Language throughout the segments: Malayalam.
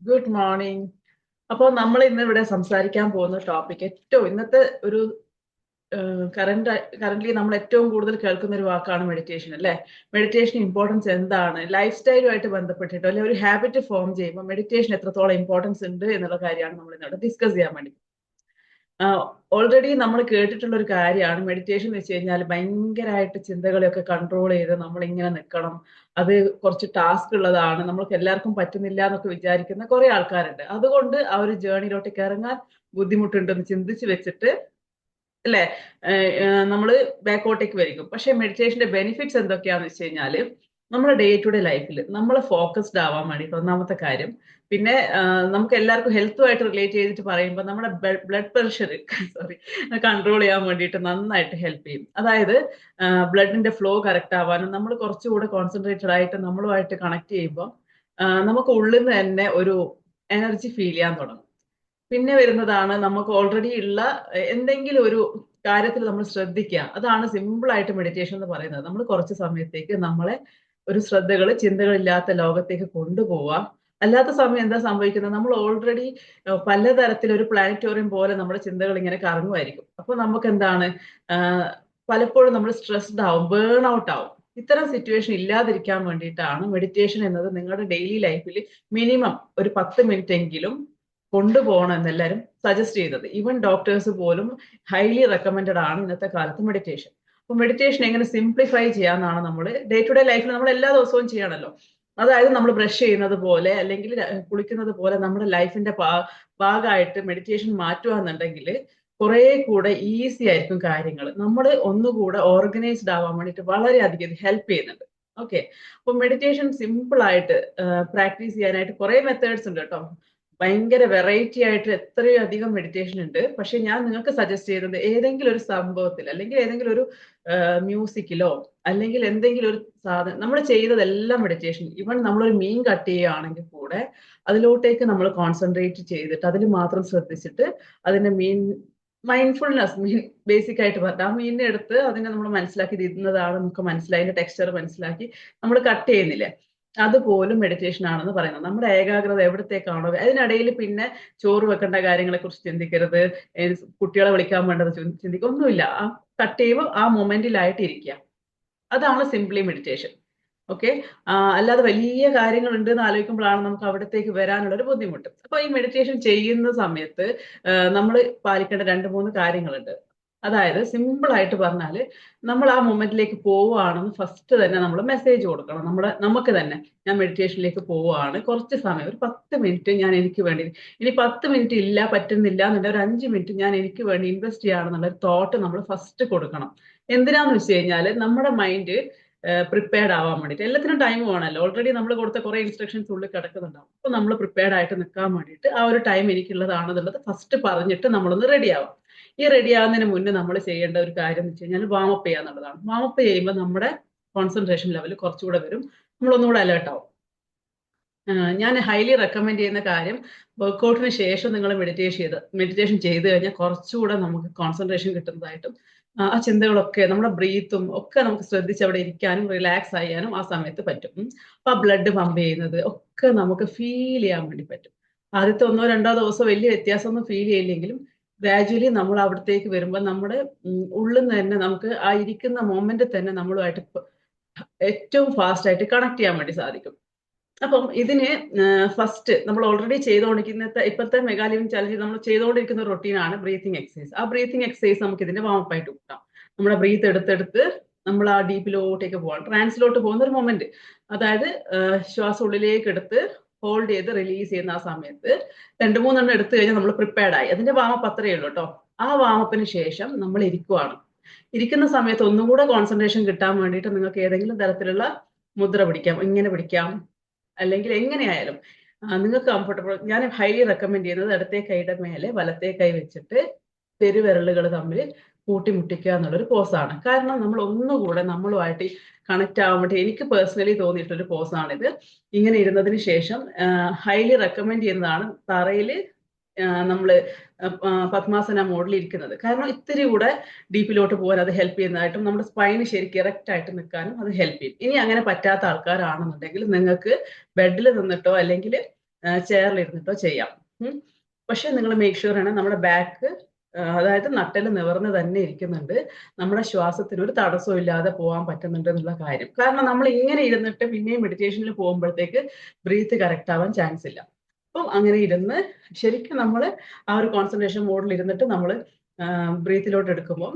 Good morning. അപ്പോൾ നമ്മൾ ഇന്ന് ഇവിടെ സംസാരിക്കാൻ പോകുന്ന ടോപ്പിക് ഏറ്റവും ഇന്നത്തെ ഒരു കറന്റ്ലി നമ്മൾ ഏറ്റവും കൂടുതൽ കേൾക്കുന്ന ഒരു വാക്കാണ് മെഡിറ്റേഷൻ അല്ലേ? മെഡിറ്റേഷൻ ഇമ്പോർട്ടൻസ് എന്താണ്, ലൈഫ് സ്റ്റൈലുമായിട്ട് ബന്ധപ്പെട്ടിട്ടോ അല്ലെങ്കിൽ ഒരു ഹാബിറ്റ് ഫോം ചെയ്യുമ്പോൾ മെഡിറ്റേഷൻ എത്രത്തോളം ഇമ്പോർട്ടൻസ് ഉണ്ട് എന്നുള്ള കാര്യമാണ് നമ്മൾ ഇന്നോട് ഡിസ്കസ് ചെയ്യാൻ വേണ്ടി. ഓൾറെഡി നമ്മൾ കേട്ടിട്ടുള്ള ഒരു കാര്യമാണ് മെഡിറ്റേഷൻ എന്ന് വെച്ച് കഴിഞ്ഞാൽ ഭയങ്കരമായിട്ട് ചിന്തകളെയൊക്കെ കൺട്രോൾ ചെയ്ത് നമ്മൾ ഇങ്ങനെ നിൽക്കണം, അത് കുറച്ച് ടാസ്ക് ഉള്ളതാണ്, നമ്മൾക്ക് എല്ലാവർക്കും പറ്റുന്നില്ല എന്നൊക്കെ വിചാരിക്കുന്ന കുറെ ആൾക്കാരുണ്ട്. അതുകൊണ്ട് ആ ഒരു ജേർണിയിലോട്ടേക്ക് ഇറങ്ങാൻ ബുദ്ധിമുട്ടുണ്ടെന്ന് ചിന്തിച്ച് വെച്ചിട്ട് അല്ലെ നമ്മള് ബാക്കോട്ടേക്ക് വരിക്കും. പക്ഷെ മെഡിറ്റേഷന്റെ ബെനിഫിറ്റ്സ് എന്തൊക്കെയാന്ന് വെച്ച് കഴിഞ്ഞാല് നമ്മുടെ ഡേ ടു ഡേ ലൈഫിൽ നമ്മൾ ഫോക്കസ്ഡ് ആവാൻ വേണ്ടിയിട്ട് ഒന്നാമത്തെ കാര്യം. പിന്നെ നമുക്ക് എല്ലാവർക്കും ഹെൽത്തുമായിട്ട് റിലേറ്റ് ചെയ്തിട്ട് പറയുമ്പോൾ നമ്മുടെ ബ്ലഡ് പ്രഷർ സോറി കൺട്രോൾ ചെയ്യാൻ വേണ്ടിയിട്ട് നന്നായിട്ട് ഹെൽപ്പ് ചെയ്യും. അതായത് ബ്ലഡിന്റെ ഫ്ലോ കറക്റ്റ് ആവാനും നമ്മൾ കുറച്ചുകൂടെ കോൺസെൻട്രേറ്റഡ് ആയിട്ട് നമ്മളുമായിട്ട് കണക്ട് ചെയ്യുമ്പോൾ നമുക്ക് ഉള്ളിൽ നിന്ന് തന്നെ ഒരു എനർജി ഫീൽ ചെയ്യാൻ തുടങ്ങും. പിന്നെ വരുന്നതാണ് നമുക്ക് ഓൾറെഡി ഉള്ള എന്തെങ്കിലും ഒരു കാര്യത്തിൽ നമ്മൾ ശ്രദ്ധിക്കുക. അതാണ് സിമ്പിൾ ആയിട്ട് മെഡിറ്റേഷൻ എന്ന് പറയുന്നത്. നമ്മൾ കുറച്ച് സമയത്തേക്ക് നമ്മളെ ഒരു ചിന്തകളില്ലാത്ത ലോകത്തേക്ക് കൊണ്ടുപോവാം. അല്ലാത്ത സമയം എന്താ സംഭവിക്കുന്നത്, നമ്മൾ ഓൾറെഡി പലതരത്തിലൊരു പ്ലാനറ്റോറിയം പോലെ നമ്മുടെ ചിന്തകൾ ഇങ്ങനെ കറങ്ങുമായിരിക്കും. അപ്പൊ നമുക്ക് എന്താണ്, പലപ്പോഴും നമ്മൾ സ്ട്രെസ്ഡ് ആവും, ബേൺ ഔട്ട് ആവും. ഇത്തരം സിറ്റുവേഷൻ ഇല്ലാതിരിക്കാൻ വേണ്ടിയിട്ടാണ് മെഡിറ്റേഷൻ എന്നത് നിങ്ങളുടെ ഡെയിലി ലൈഫിൽ മിനിമം ഒരു 10 മിനിറ്റ് എങ്കിലും കൊണ്ടുപോകണം എന്നെല്ലാവരും സജസ്റ്റ് ചെയ്തത്. ഈവൻ ഡോക്ടേഴ്സ് പോലും ഹൈലി റെക്കമെൻഡഡ് ആണ് ഇന്നത്തെ കാലത്ത് മെഡിറ്റേഷൻ. അപ്പൊ മെഡിറ്റേഷൻ എങ്ങനെ സിംപ്ലിഫൈ ചെയ്യാന്നാണ് നമ്മൾ ഡേ ടു ഡേ ലൈഫിൽ നമ്മൾ എല്ലാ ദിവസവും ചെയ്യണമല്ലോ. അതായത് നമ്മൾ ബ്രഷ് ചെയ്യുന്നത് പോലെ അല്ലെങ്കിൽ കുളിക്കുന്നത് പോലെ നമ്മുടെ ലൈഫിന്റെ ഭാഗമായിട്ട് മെഡിറ്റേഷൻ മാറ്റുകയെന്നുണ്ടെങ്കിൽ കുറെ കൂടെ ഈസി ആയിരിക്കും കാര്യങ്ങൾ. നമ്മൾ ഒന്നുകൂടെ ഓർഗനൈസ്ഡ് ആവാൻ വേണ്ടിയിട്ട് വളരെയധികം ഹെൽപ്പ് ചെയ്യുന്നുണ്ട്. ഓക്കെ, അപ്പൊ മെഡിറ്റേഷൻ സിമ്പിൾ ആയിട്ട് പ്രാക്ടീസ് ചെയ്യാനായിട്ട് കുറെ മെത്തേഡ്സ് ഉണ്ട് കേട്ടോ. ഭയങ്കര വെറൈറ്റി ആയിട്ട് എത്രയോ അധികം മെഡിറ്റേഷൻ ഉണ്ട്. പക്ഷെ ഞാൻ നിങ്ങൾക്ക് സജസ്റ്റ് ചെയ്യുന്നത് ഏതെങ്കിലും ഒരു സംഭവത്തിൽ അല്ലെങ്കിൽ ഏതെങ്കിലും ഒരു മ്യൂസിക്കിലോ അല്ലെങ്കിൽ എന്തെങ്കിലും ഒരു സാധനം നമ്മൾ ചെയ്തതെല്ലാം മെഡിറ്റേഷൻ. ഈവൻ നമ്മളൊരു മീൻ കട്ട് ചെയ്യുകയാണെങ്കിൽ കൂടെ അതിലോട്ടേക്ക് നമ്മൾ കോൺസെൻട്രേറ്റ് ചെയ്തിട്ട് അതിൽ മാത്രം ശ്രദ്ധിച്ചിട്ട് അതിന്റെ മൈൻഡ്ഫുൾനെസ് ബേസിക് ആയിട്ട് പറഞ്ഞിട്ട് ആ മീനിനെ എടുത്ത് അതിനെ നമ്മൾ മനസ്സിലാക്കി ഇരുന്നതാണ്, നമുക്ക് മനസ്സിലായി, അതിന്റെ ടെക്സ്ചർ മനസ്സിലാക്കി നമ്മൾ കട്ട് ചെയ്യുന്നില്ലേ, അതുപോലും മെഡിറ്റേഷൻ ആണെന്ന് പറയുന്നത്. നമ്മുടെ ഏകാഗ്രത എവിടത്തേക്കാണോ അതിനിടയിൽ പിന്നെ ചോറ് വെക്കേണ്ട കാര്യങ്ങളെ കുറിച്ച് ചിന്തിക്കരുത്, കുട്ടികളെ വിളിക്കാൻ വേണ്ടത് ചിന്തിക്കുക ഒന്നുമില്ല. ആ കട്ട് ചെയ്യുമ്പോൾ ആ മൊമെന്റിലായിട്ട് ഇരിക്കുക. അതാണ് സിംപ്ലി മെഡിറ്റേഷൻ. ഓക്കെ, അല്ലാതെ വലിയ കാര്യങ്ങൾ ഉണ്ട് എന്ന് ആലോചിക്കുമ്പോഴാണ് നമുക്ക് അവിടത്തേക്ക് വരാനുള്ള ഒരു ബുദ്ധിമുട്ട്. അപ്പൊ ഈ മെഡിറ്റേഷൻ ചെയ്യുന്ന സമയത്ത് നമ്മൾ പാലിക്കേണ്ട 2-3 കാര്യങ്ങളുണ്ട്. അതായത് സിമ്പിൾ ആയിട്ട് പറഞ്ഞാല് നമ്മൾ ആ മൊമെന്റിലേക്ക് പോവുകയാണെന്ന് ഫസ്റ്റ് തന്നെ നമ്മൾ മെസ്സേജ് കൊടുക്കണം. നമുക്ക് തന്നെ ഞാൻ മെഡിറ്റേഷനിലേക്ക് പോവുകയാണ്, കുറച്ച് സമയം ഒരു 10 മിനിറ്റ് ഞാൻ എനിക്ക് വേണ്ടി, ഇനി 10 മിനിറ്റ് ഇല്ല പറ്റുന്നില്ല എന്നുണ്ടെങ്കിൽ ഒരു 5 മിനിറ്റ് ഞാൻ എനിക്ക് വേണ്ടി ഇൻവെസ്റ്റ് ചെയ്യാണെന്നുള്ള ഒരു തോട്ട് നമ്മൾ ഫസ്റ്റ് കൊടുക്കണം. എന്തിനാന്ന് വെച്ച് കഴിഞ്ഞാൽ നമ്മുടെ മൈൻഡ് പ്രിപ്പയർഡ് ആവാൻ വേണ്ടിയിട്ട്. എല്ലാത്തിനും ടൈം വേണമല്ലോ, ഓൾറെഡി നമ്മൾ കൊടുത്ത കുറെ ഇൻസ്ട്രക്ഷൻസ് ഉള്ളിൽ കിടക്കുന്നുണ്ടാവും. അപ്പൊ നമ്മൾ പ്രിപ്പയർഡ് ആയിട്ട് നിൽക്കാൻ വേണ്ടിയിട്ട് ആ ഒരു ടൈം എനിക്കുള്ളതാണെന്നുള്ളത് ഫസ്റ്റ് പറഞ്ഞിട്ട് നമ്മളൊന്ന് റെഡി ആവാം. ഈ റെഡി ആവുന്നതിന് മുന്നേ നമ്മൾ ചെയ്യേണ്ട ഒരു കാര്യം എന്ന് വെച്ച് കഴിഞ്ഞാൽ വാമപ്പ് ചെയ്യാന്നുള്ളതാണ്. വാമപ്പ് ചെയ്യുമ്പോൾ നമ്മുടെ കോൺസെൻട്രേഷൻ ലെവൽ കുറച്ചുകൂടെ വരും, നമ്മളൊന്നുകൂടെ അലേർട്ട് ആവും. ഞാൻ ഹൈലി റെക്കമെൻഡ് ചെയ്യുന്ന കാര്യം, വർക്കൗട്ടിന് ശേഷം നിങ്ങൾ മെഡിറ്റേഷൻ ചെയ്ത് കഴിഞ്ഞാൽ കുറച്ചുകൂടെ നമുക്ക് കോൺസെൻട്രേഷൻ കിട്ടുന്നതായിട്ടും ആ ചിന്തകളൊക്കെ നമ്മുടെ ബ്രീത്തും ഒക്കെ നമുക്ക് ശ്രദ്ധിച്ച് അവിടെ ഇരിക്കാനും റിലാക്സ് ചെയ്യാനും ആ സമയത്ത് പറ്റും. അപ്പൊ ആ ബ്ലഡ് പമ്പ് ചെയ്യുന്നത് ഒക്കെ നമുക്ക് ഫീൽ ചെയ്യാൻ വേണ്ടി പറ്റും. ആദ്യത്തെ 1-2 ദിവസം വലിയ വ്യത്യാസമൊന്നും ഫീൽ ചെയ്യില്ലെങ്കിലും ഗ്രാജുവലി നമ്മൾ അവിടത്തേക്ക് വരുമ്പോൾ നമ്മുടെ ഉള്ളിൽ നിന്ന് തന്നെ നമുക്ക് ആ ഇരിക്കുന്ന മൊമെന്റ് തന്നെ നമ്മളുമായിട്ട് ഏറ്റവും ഫാസ്റ്റ് ആയിട്ട് കണക്ട് ചെയ്യാൻ വേണ്ടി സാധിക്കും. അപ്പം ഇതിന് ഫസ്റ്റ് നമ്മൾ ഓൾറെഡി ചെയ്തുകൊണ്ടിരിക്കുന്ന ഇപ്പോഴത്തെ മെഗാ ലിവിംഗ് ചലഞ്ച് നമ്മൾ ചെയ്തുകൊണ്ടിരിക്കുന്ന റൊട്ടീനാണ് ബ്രീത്തിങ് എക്സസൈസ്. ആ ബ്രീത്തിങ് എക്സസൈസ് നമുക്ക് ഇതിന്റെ വാമപ്പായിട്ട് കൂട്ടാം. നമ്മുടെ ബ്രീത്ത് എടുത്തെടുത്ത് നമ്മൾ ആ ഡീപ്പിലോട്ടേക്ക് പോകാം, ട്രാൻസിലോട്ട് പോകുന്ന ഒരു മൊമെന്റ്. അതായത് ശ്വാസം ഉള്ളിലേക്ക് എടുത്ത് ഹോൾഡ് ചെയ്ത് റിലീസ് ചെയ്യുന്ന ആ സമയത്ത് 2-3 എടുത്തു കഴിഞ്ഞാൽ നമ്മൾ പ്രിപ്പയർഡ് ആയി. അതിന്റെ വാമപ്പ് അത്രയേ ഉള്ളൂ കേട്ടോ. ആ വാമപ്പിന് ശേഷം നമ്മൾ ഇരിക്കുവാണ്. ഇരിക്കുന്ന സമയത്ത് ഒന്നും കൂടെ കോൺസെൻട്രേഷൻ കിട്ടാൻ വേണ്ടിയിട്ട് നിങ്ങൾക്ക് ഏതെങ്കിലും തരത്തിലുള്ള മുദ്ര പിടിക്കാം, ഇങ്ങനെ പിടിക്കാം, അല്ലെങ്കിൽ എങ്ങനെയായാലും നിങ്ങൾക്ക് കംഫർട്ടബിൾ. ഞാൻ ഹൈലി റെക്കമെൻഡ് ചെയ്യുന്നത് ഇടത്തെ കൈയുടെ മേലെ വലത്തെ കൈ വെച്ചിട്ട് പെരുവിരലുകൾ തമ്മിൽ കൂട്ടിമുട്ടിക്കുക എന്നുള്ളൊരു പോസാണ്. കാരണം നമ്മൾ ഒന്നുകൂടെ നമ്മളുമായിട്ട് കണക്ട് ആവാൻ വേണ്ടി എനിക്ക് പേഴ്സണലി തോന്നിയിട്ടൊരു പോസാണിത്. ഇങ്ങനെ ഇരുന്നതിന് ശേഷം ഹൈലി റെക്കമെൻഡ് ചെയ്യുന്നതാണ് തറയിൽ നമ്മൾ പത്മാസന മോഡിൽ ഇരിക്കുന്നത്. കാരണം ഇത്തിരി കൂടെ ഡീപ്പിലോട്ട് പോകാൻ അത് ഹെൽപ്പ് ചെയ്യുന്നതായിട്ടും നമ്മുടെ സ്പൈന് ശരിക്കും ഇറക്റ്റ് ആയിട്ട് നിൽക്കാനും അത് ഹെൽപ്പ് ചെയ്യും. ഇനി അങ്ങനെ പറ്റാത്ത ആൾക്കാരാണെന്നുണ്ടെങ്കിൽ നിങ്ങൾക്ക് ബെഡിൽ നിന്നിട്ടോ അല്ലെങ്കിൽ ചെയറിൽ ഇരുന്നിട്ടോ ചെയ്യാം. പക്ഷെ നിങ്ങൾ മേക്ക് ഷുവർ ആണ് നമ്മുടെ ബാക്ക്, അതായത് നട്ടെല്ല് നിവർന്ന് തന്നെ ഇരിക്കുന്നുണ്ട്, നമ്മുടെ ശ്വാസത്തിന് ഒരു തടസ്സവും ഇല്ലാതെ പോകാൻ പറ്റുന്നുണ്ട് എന്നുള്ള കാര്യം. കാരണം നമ്മൾ ഇങ്ങനെ ഇരുന്നിട്ട് പിന്നെയും മെഡിറ്റേഷനിൽ പോകുമ്പോഴത്തേക്ക് ബ്രീത്ത് കറക്റ്റ് ആവാൻ ചാൻസ് ഇല്ല. അപ്പം അങ്ങനെ ഇരുന്ന് ശരിക്കും നമ്മൾ ആ ഒരു കോൺസെൻട്രേഷൻ മോഡിൽ ഇരുന്നിട്ട് നമ്മൾ ബ്രീത്തിലോട്ട് എടുക്കുമ്പോൾ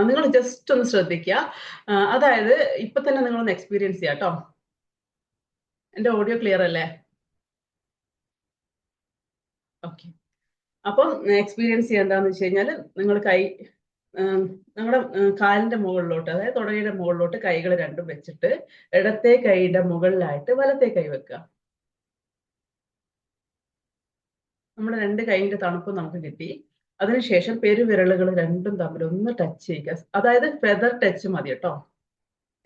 നിങ്ങൾ ജസ്റ്റ് ഒന്ന് ശ്രദ്ധിക്കുക. അതായത് ഇപ്പൊ തന്നെ നിങ്ങളൊന്ന് എക്സ്പീരിയൻസ് ചെയ്യാം കേട്ടോ. എന്റെ ഓഡിയോ ക്ലിയർ അല്ലേ? ഓക്കെ. അപ്പം എക്സ്പീരിയൻസ് ചെയ്യുക എന്താന്ന് വെച്ച് കഴിഞ്ഞാൽ നിങ്ങൾ നിങ്ങളുടെ കാലിന്റെ മുകളിലോട്ട്, അതായത് തുടയുടെ മുകളിലോട്ട് കൈകൾ രണ്ടും വെച്ചിട്ട് ഇടത്തെ കൈയുടെ മുകളിലായിട്ട് വലത്തെ കൈ വെക്കുക. നമ്മുടെ രണ്ട് കൈയിന്റെ തണുപ്പ് നമുക്ക് കിട്ടി. അതിനുശേഷം പെരുവിരലുകൾ രണ്ടും തമ്മിൽ ഒന്ന് ടച്ച് ചെയ്യുക. അതായത് ഫെദർ ടച്ച് മതി കേട്ടോ.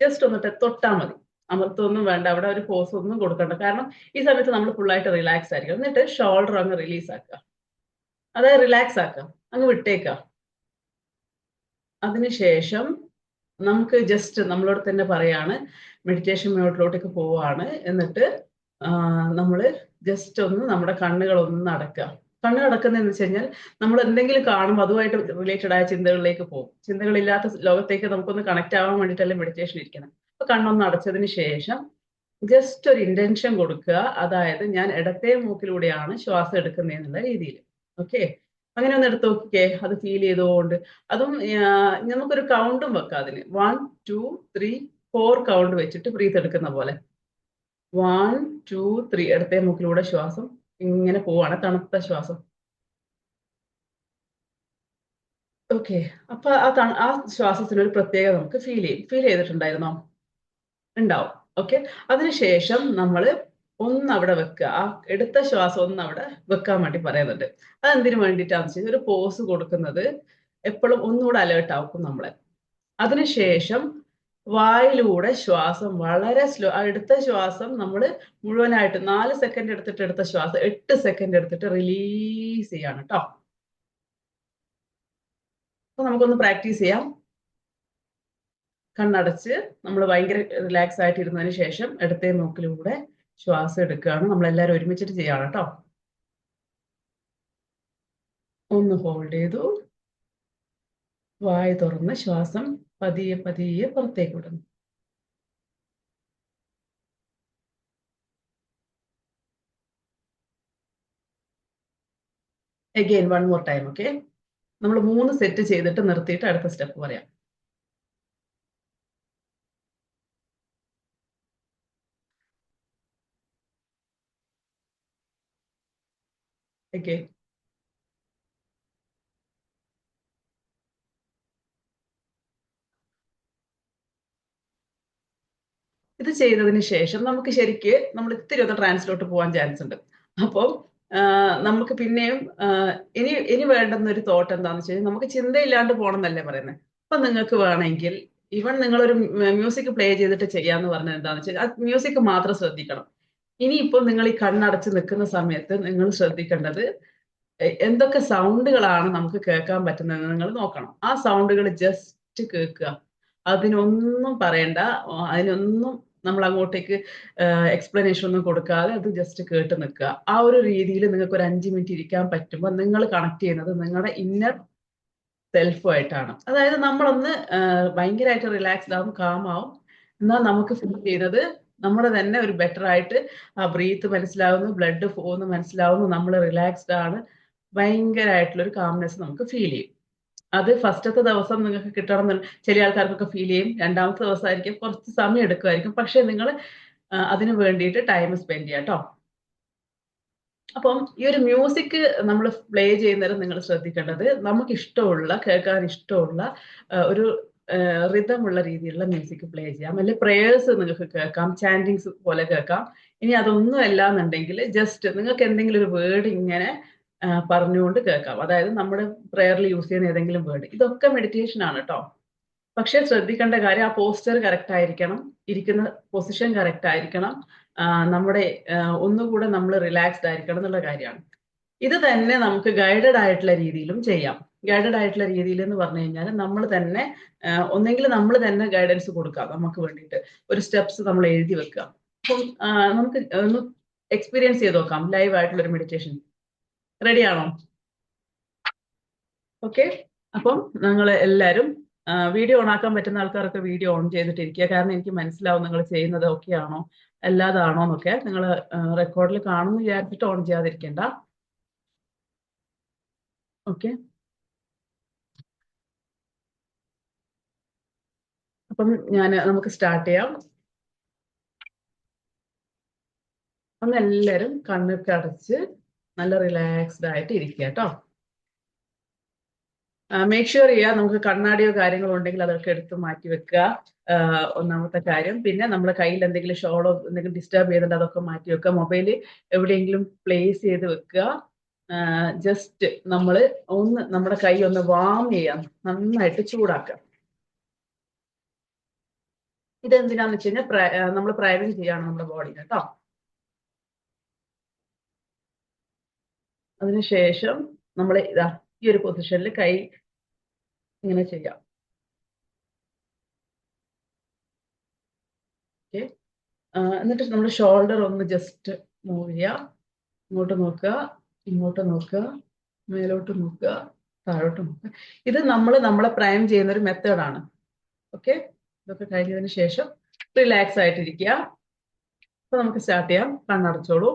ജസ്റ്റ് ഒന്ന് തൊട്ടാൽ മതി, അമർത്തൊന്നും വേണ്ട, അവിടെ ഒരു പോസ് ഒന്നും കൊടുക്കണ്ട. കാരണം ഈ സമയത്ത് നമ്മൾ ഫുള്ളായിട്ട് റിലാക്സ് ആയിരിക്കും. എന്നിട്ട് ഷോൾഡർ അങ്ങ് റിലീസ് ആക്കുക, അതായത് റിലാക്സ് ആക്കുക, അങ്ങ് വിട്ടേക്കുക. അതിനുശേഷം നമുക്ക് ജസ്റ്റ് നമ്മളോട് തന്നെ പറയാണ് മെഡിറ്റേഷൻ മോഡിലോട്ടേക്ക് പോവാണ്. എന്നിട്ട് നമ്മൾ ജസ്റ്റ് ഒന്ന് നമ്മുടെ കണ്ണുകൾ ഒന്ന് അടക്കുക. കണ്ണ് അടക്കുന്നതെന്ന് വെച്ച് കഴിഞ്ഞാൽ നമ്മൾ എന്തെങ്കിലും കാണുമ്പോൾ അതുമായിട്ട് റിലേറ്റഡ് ആയ ചിന്തകളിലേക്ക് പോകും. ചിന്തകളില്ലാത്ത ലോകത്തേക്ക് നമുക്കൊന്ന് കണക്ട് ആവാൻ വേണ്ടിയിട്ടല്ലേ മെഡിറ്റേഷൻ ഇരിക്കണം. അപ്പൊ കണ്ണൊന്ന് അടച്ചതിന് ശേഷം ജസ്റ്റ് ഒരു ഇന്റൻഷൻ കൊടുക്കുക. അതായത് ഞാൻ ഇടത്തെ മൂക്കിലൂടെയാണ് ശ്വാസം എടുക്കുന്നതെന്നുള്ള രീതിയിൽ. ഓക്കെ, അങ്ങനെ ഒന്ന് എടുത്ത് നോക്കിക്കേ, അത് ഫീൽ ചെയ്തുകൊണ്ട്. അതും നമുക്കൊരു കൗണ്ടും വെക്കാം അതിന്. 1 2 3 4 കൗണ്ട് വെച്ചിട്ട് ബ്രീത്ത് എടുക്കുന്ന പോലെ. 1 2 3 ഇടത്തെ മൂക്കിലൂടെ ശ്വാസം ഇങ്ങനെ പോവാണ്, തണുത്ത ശ്വാസം. ഓക്കെ, അപ്പൊ ആ ശ്വാസത്തിന് ഒരു പ്രത്യേകത നമുക്ക് ഫീൽ ചെയ്തിട്ടുണ്ടായിരുന്നോ? ഉണ്ടാവും. ഓക്കെ, അതിനുശേഷം നമ്മൾ ഒന്ന് അവിടെ വെക്കുക. ആ എടുത്ത ശ്വാസം ഒന്ന് അവിടെ വെക്കാൻ വേണ്ടി പറയുന്നുണ്ട്. അതെന്തിനു വേണ്ടിയിട്ടാന്ന് വെച്ചാൽ ഒരു പോസ് കൊടുക്കുന്നത് എപ്പോഴും ഒന്നുകൂടെ അലേർട്ട് ആക്കും നമ്മളെ. അതിനുശേഷം വായിലൂടെ ശ്വാസം വളരെ സ്ലോ, എടുത്ത ശ്വാസം നമ്മൾ മുഴുവനായിട്ട് 4 സെക്കൻഡ് എടുത്തിട്ട് എടുത്ത ശ്വാസം 8 സെക്കൻഡ് എടുത്തിട്ട് റിലീസ് ചെയ്യാണ് കേട്ടോ. അപ്പൊ നമുക്കൊന്ന് പ്രാക്ടീസ് ചെയ്യാം. കണ്ണടച്ച് നമ്മൾ ഭയങ്കര റിലാക്സ് ആയിട്ട് ഇരുന്നതിന് ശേഷം ഇടത്തെ മൂക്കിലൂടെ ശ്വാസം എടുക്കുകയാണ്. നമ്മളെല്ലാവരും ഒരുമിച്ചിട്ട് ചെയ്യാണ് കേട്ടോ. ഒന്ന് ഹോൾഡ് ചെയ്തു, വായ തുറന്ന് ശ്വാസം പതിയെ പതിയെ പുറത്തേക്ക് വിടുന്നു. Again 1 more time. ഓക്കെ, നമ്മൾ 3 സെറ്റ് ചെയ്തിട്ട് നിർത്തിയിട്ട് അടുത്ത സ്റ്റെപ്പ് പറയാം. ഓക്കെ, ഇത് ചെയ്തതിന് ശേഷം നമുക്ക് ശരിക്ക് നമ്മൾ ഇത്തിരി ഒന്ന് ട്രാൻസിലോട്ട് പോകാൻ ചാൻസ് ഉണ്ട്. അപ്പം നമുക്ക് പിന്നെയും ഇനി വേണ്ടുന്ന ഒരു തോട്ട് എന്താണെന്ന് വെച്ച് കഴിഞ്ഞാൽ നമുക്ക് ചിന്തയില്ലാണ്ട് പോകണം എന്നല്ലേ പറയുന്നത്. അപ്പൊ നിങ്ങൾക്ക് വേണമെങ്കിൽ ഈവൻ നിങ്ങളൊരു മ്യൂസിക് പ്ലേ ചെയ്തിട്ട് ചെയ്യാന്ന് പറഞ്ഞത് എന്താണെന്ന് വെച്ചാൽ ആ മ്യൂസിക് മാത്രം ശ്രദ്ധിക്കണം. ഇനിയിപ്പോൾ നിങ്ങൾ ഈ കണ്ണടച്ച് നിൽക്കുന്ന സമയത്ത് നിങ്ങൾ ശ്രദ്ധിക്കേണ്ടത് എന്തൊക്കെ സൗണ്ടുകളാണ് നമുക്ക് കേൾക്കാൻ പറ്റുന്നതെന്ന് നിങ്ങൾ നോക്കണം. ആ സൗണ്ടുകൾ ജസ്റ്റ് കേൾക്കുക, അതിനൊന്നും പറയണ്ട, അതിനൊന്നും നമ്മൾ അങ്ങോട്ടേക്ക് എക്സ്പ്ലനേഷൻ ഒന്നും കൊടുക്കാതെ അത് ജസ്റ്റ് കേട്ട് നിൽക്കുക. ആ ഒരു രീതിയിൽ നിങ്ങൾക്ക് ഒരു 5 മിനിറ്റ് ഇരിക്കാൻ പറ്റുമ്പോൾ നിങ്ങൾ കണക്ട് ചെയ്യുന്നത് നിങ്ങളുടെ ഇന്നർ സെൽഫുമായിട്ടാണ്. അതായത് നമ്മളൊന്ന് ഭയങ്കരമായിട്ട് റിലാക്സ്ഡ് ആവും, കാം ആവും. എന്നാൽ നമുക്ക് ഫീൽ ചെയ്യുന്നത് നമ്മുടെ തന്നെ ഒരു ബെറ്റർ ആയിട്ട് ആ ബ്രീത്ത് മനസ്സിലാവുന്നു, ബ്ലഡ് പോകുന്നു മനസ്സിലാവുന്നു, നമ്മൾ റിലാക്സ്ഡ് ആണ്, ഭയങ്കരമായിട്ടുള്ള ഒരു കാംനെസ് നമുക്ക് ഫീൽ ചെയ്യും. അത് ഫസ്റ്റത്തെ ദിവസം നിങ്ങൾക്ക് കിട്ടണം എന്ന് ചില ആൾക്കാർക്കൊക്കെ ഫീൽ ചെയ്യും. രണ്ടാമത്തെ ദിവസമായിരിക്കും, കുറച്ച് സമയം എടുക്കുമായിരിക്കും. പക്ഷെ നിങ്ങൾ അതിന് വേണ്ടിയിട്ട് ടൈം സ്പെൻഡ് ചെയ്യാം കേട്ടോ. അപ്പം ഈ ഒരു മ്യൂസിക് നമ്മൾ പ്ലേ ചെയ്യുന്നേരം നിങ്ങൾ ശ്രദ്ധിക്കേണ്ടത് നമുക്ക് ഇഷ്ടമുള്ള, കേൾക്കാൻ ഇഷ്ടമുള്ള ഒരു റിതം ഉള്ള രീതിയിലുള്ള മ്യൂസിക് പ്ലേ ചെയ്യാം. അല്ലെങ്കിൽ പ്രേയേഴ്സ് നിങ്ങൾക്ക് കേൾക്കാം, ചാൻറ്റിങ്സ് പോലെ കേൾക്കാം. ഇനി അതൊന്നും അല്ല എന്നുണ്ടെങ്കിൽ ജസ്റ്റ് നിങ്ങൾക്ക് എന്തെങ്കിലും ഒരു വേർഡ് ഇങ്ങനെ പറഞ്ഞുകൊണ്ട് കേൾക്കാം. അതായത് നമ്മുടെ പ്രേയറിൽ യൂസ് ചെയ്യുന്ന ഏതെങ്കിലും വേർഡ്. ഇതൊക്കെ മെഡിറ്റേഷൻ ആണ് കേട്ടോ. പക്ഷെ ശ്രദ്ധിക്കേണ്ട കാര്യം ആ പോസ്റ്റർ കറക്റ്റ് ആയിരിക്കണം, ഇരിക്കുന്ന പൊസിഷൻ കറക്റ്റ് ആയിരിക്കണം, നമ്മുടെ ഒന്നുകൂടെ നമ്മൾ റിലാക്സ്ഡ് ആയിരിക്കണം എന്നുള്ള കാര്യമാണ്. ഇത് തന്നെ നമുക്ക് ഗൈഡഡ് ആയിട്ടുള്ള രീതിയിലും ചെയ്യാം. ഗൈഡഡ് ആയിട്ടുള്ള രീതിയിൽ എന്ന് പറഞ്ഞു കഴിഞ്ഞാൽ നമ്മൾ തന്നെ ഒന്നെങ്കിൽ നമ്മൾ തന്നെ ഗൈഡൻസ് കൊടുക്കാം നമുക്ക് വേണ്ടിയിട്ട്. ഒരു സ്റ്റെപ്സ് നമ്മൾ എഴുതി വെക്കുക. അപ്പം നമുക്ക് ഒന്ന് എക്സ്പീരിയൻസ് ചെയ്ത് നോക്കാം ലൈവ് ആയിട്ടുള്ള ഒരു മെഡിറ്റേഷൻ. റെഡി ആണോ? ഓക്കെ. അപ്പം നിങ്ങൾ എല്ലാവരും വീഡിയോ ഓൺ ആക്കാൻ പറ്റുന്ന ആൾക്കാരൊക്കെ വീഡിയോ ഓൺ ചെയ്തിട്ടിരിക്കുക. കാരണം എനിക്ക് മനസ്സിലാവും നിങ്ങൾ ചെയ്യുന്നത് ഓക്കെ ആണോ അല്ലാതാണോ എന്നൊക്കെ. നിങ്ങൾ റെക്കോർഡിൽ കാണുമെന്ന് വിചാരിച്ചിട്ട് ഓൺ ചെയ്യാതിരിക്കണ്ട. ഓക്കെ. അപ്പം നമുക്ക് സ്റ്റാർട്ട് ചെയ്യാം. ഒന്ന് എല്ലാവരും കണ്ണൊക്കെ അടച്ച് നല്ല റിലാക്സ്ഡ് ആയിട്ട് ഇരിക്കുക കേട്ടോ. മേക്ക് ഷുവർ ചെയ്യുക നമുക്ക് കണ്ണാടിയോ കാര്യങ്ങളോ ഉണ്ടെങ്കിൽ അതൊക്കെ എടുത്ത് മാറ്റി വെക്കുക. ഒന്നാമത്തെ കാര്യം. പിന്നെ നമ്മുടെ കയ്യിൽ എന്തെങ്കിലും ഷോളോ എന്തെങ്കിലും ഡിസ്റ്റർബ് ചെയ്തിട്ട് അതൊക്കെ മാറ്റി വെക്കുക. മൊബൈൽ എവിടെയെങ്കിലും പ്ലേസ് ചെയ്ത് വെക്കുക. ജസ്റ്റ് നമ്മൾ നമ്മുടെ കൈ ഒന്ന് വാം ചെയ്യാം, നന്നായിട്ട് ചൂടാക്കുക. ഇതെന്തിനാന്ന് വെച്ച് കഴിഞ്ഞാൽ നമ്മൾ പ്രൈമറിങ് ചെയ്യാണ് നമ്മുടെ ബോഡി കേട്ടോ. അതിനുശേഷം നമ്മൾ ഈ ഒരു പൊസിഷനിൽ കൈ ഇങ്ങനെ ചെയ്യാം. ഓക്കെ. എന്നിട്ട് നമ്മുടെ ഷോൾഡർ ഒന്ന് ജസ്റ്റ് മൂവ് ചെയ്യുക. ഇങ്ങോട്ട് നോക്കുക, ഇങ്ങോട്ട് നോക്കുക, മേലോട്ട് നോക്കുക, താഴോട്ട് നോക്കുക. ഇത് നമ്മളെ പ്രൈം ചെയ്യുന്ന ഒരു മെത്തേഡാണ്. ഓക്കെ. ഇതൊക്കെ കഴിഞ്ഞതിന് ശേഷം റിലാക്സ് ആയിട്ടിരിക്കുക. അപ്പൊ നമുക്ക് സ്റ്റാർട്ട് ചെയ്യാം. കണ്ണടച്ചോളൂ.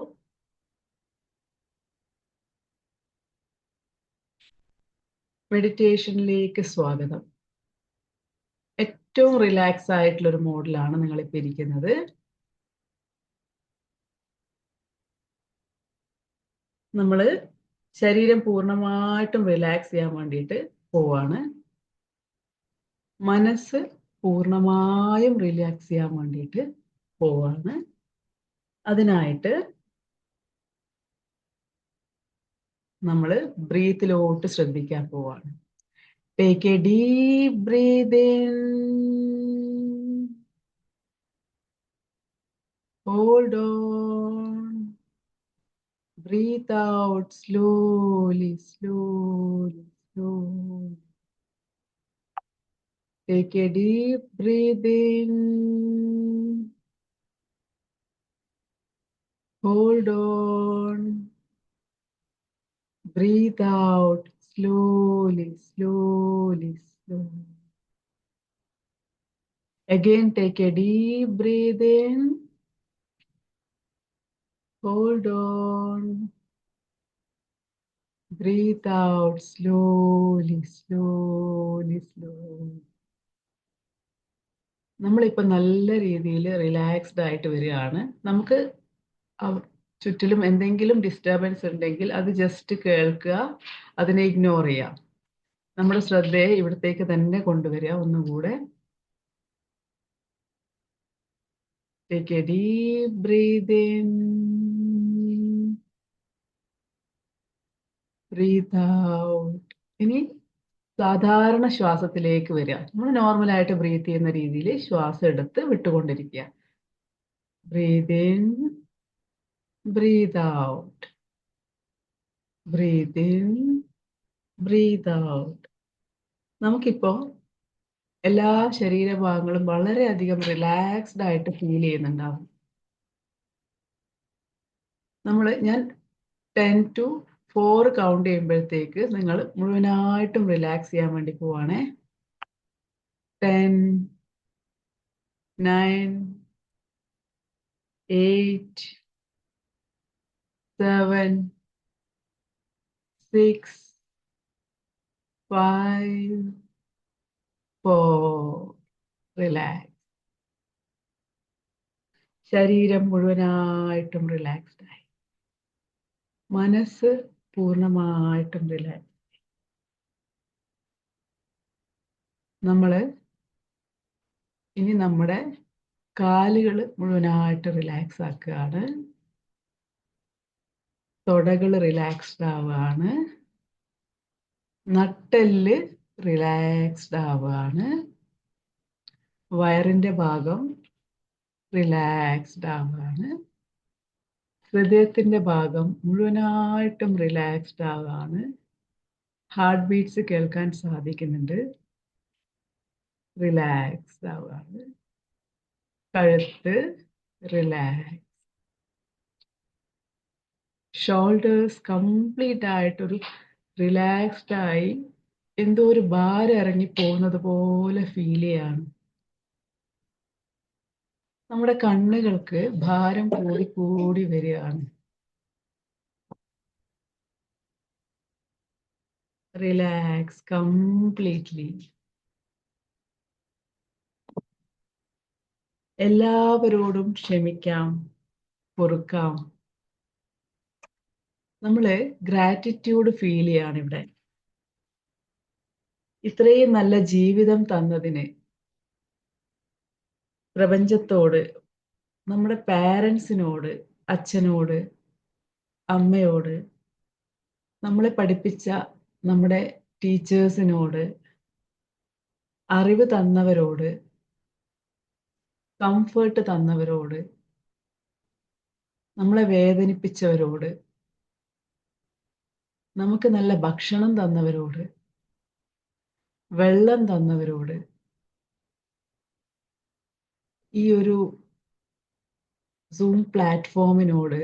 മെഡിറ്റേഷനിലേക്ക് സ്വാഗതം. ഏറ്റവും റിലാക്സ് ആയിട്ടുള്ള ഒരു മോഡിലാണ് നിങ്ങളിപ്പോൾ ഇരിക്കുന്നത്. നമ്മൾ ശരീരം പൂർണ്ണമായിട്ടും റിലാക്സ് ചെയ്യാൻ വേണ്ടിയിട്ട് പോവാണ്. മനസ്സ് പൂർണ്ണമായും റിലാക്സ് ചെയ്യാൻ വേണ്ടിയിട്ട് പോവാണ്. അതിനായിട്ട് നമ്മൾ ബ്രീത്തിലോട്ട് ശ്രദ്ധിക്കാൻ പോവാണ്. Take a deep breath in, hold on, breathe out slowly, slowly, slowly. Take a deep breath in, hold on, breathe out slowly, slowly, slowly. Again, take a deep breath in, hold on, breathe out slowly, slowly, slowly. നമ്മളിപ്പോൾ നല്ല രീതിയിൽ റിലാക്സ്ഡ് ആയിട്ട് വരികയാണ്. നമുക്ക് ചുറ്റിലും എന്തെങ്കിലും ഡിസ്റ്റർബൻസ് ഉണ്ടെങ്കിൽ അത് ജസ്റ്റ് കേൾക്കുക, അതിനെ ഇഗ്നോർ ചെയ്യാം. നമ്മുടെ ശ്രദ്ധയെ ഇവിടത്തേക്ക് തന്നെ കൊണ്ടുവരിക. ഒന്നുകൂടെ take a deep breath in, breath out. ഇനി സാധാരണ ശ്വാസത്തിലേക്ക് വരിക. നമ്മൾ നോർമലായിട്ട് ബ്രീത്ത് ചെയ്യുന്ന രീതിയിൽ ശ്വാസം എടുത്ത് വിട്ടുകൊണ്ടിരിക്കുക. Breathe in, breathe out, breathe in, breathe out. നമുക്കിപ്പോൾ എല്ലാ ശരീരഭാഗങ്ങളും വളരെയധികം റിലാക്സ്ഡ് ആയിട്ട് ഫീൽ ചെയ്യുന്നുണ്ടാവും. ഞാൻ 10 to 4 കൗണ്ട് ചെയ്യുമ്പോഴത്തേക്ക് നിങ്ങൾ മുഴുവനായിട്ടും റിലാക്സ് ചെയ്യാൻ വേണ്ടി പോവാണേ. 10, 9, 8, 7, 6, 5, 4. റിലാക്സ്. ശരീരം മുഴുവനായിട്ടും റിലാക്സ്ഡ് ആയി, മനസ്സ് പൂർണ്ണമായിട്ടും റിലാക്സ്. നമ്മൾ ഇനി നമ്മുടെ കാലുകൾ മുഴുവനായിട്ട് റിലാക്സ് ആക്കുകയാണ്. തുടകൾ റിലാക്സ്ഡ് ആവുകയാണ്. നട്ടെല്ല് റിലാക്സ്ഡ് ആവുകയാണ്. വയറിന്റെ ഭാഗം റിലാക്സ്ഡ് ആവുകയാണ്. ഹൃദയത്തിന്റെ ഭാഗം മുഴുവനായിട്ടും റിലാക്സ്ഡ് ആവുകയാണ്. ഹാർട്ട് ബീറ്റ്സ് കേൾക്കാൻ സാധിക്കുന്നുണ്ട്. റിലാക്സ്ഡ് ആവുകയാണ്. കഴുത്ത് റിലാക്സ്. ഷോൾഡേഴ്സ് കംപ്ലീറ്റ് ആയിട്ടൊരു റിലാക്സ്ഡ് ആയി എന്തോ ഒരു ഭാരം ഇറങ്ങി പോകുന്നത് പോലെ ഫീൽ ചെയ്യാണ്. നമ്മുടെ കണ്ണുകൾക്ക് ഭാരം കൂടി കൂടി വരികയാണ്. Relax completely. എല്ലാവരോടും ക്ഷമിക്കാം, പൊറുക്കാം. നമ്മള് ഗ്രാറ്റിറ്റ്യൂഡ് ഫീൽ ചെയ്യാണ് ഇവിടെ. ഇത്രയും നല്ല ജീവിതം തന്നതിന് പ്രപഞ്ചത്തോട്, നമ്മുടെ പാരൻസിനോട്, അച്ഛനോട്, അമ്മയോട്, നമ്മളെ പഠിപ്പിച്ച നമ്മുടെ ടീച്ചേഴ്സിനോട്, അറിവ് തന്നവരോട്, കംഫേർട്ട് തന്നവരോട്, നമ്മളെ വേദനിപ്പിച്ചവരോട്, നമുക്ക് നല്ല ഭക്ഷണം തന്നവരോട്, വെള്ളം തന്നവരോട്, ഈ ഒരു സൂം പ്ലാറ്റ്ഫോമിനോട്,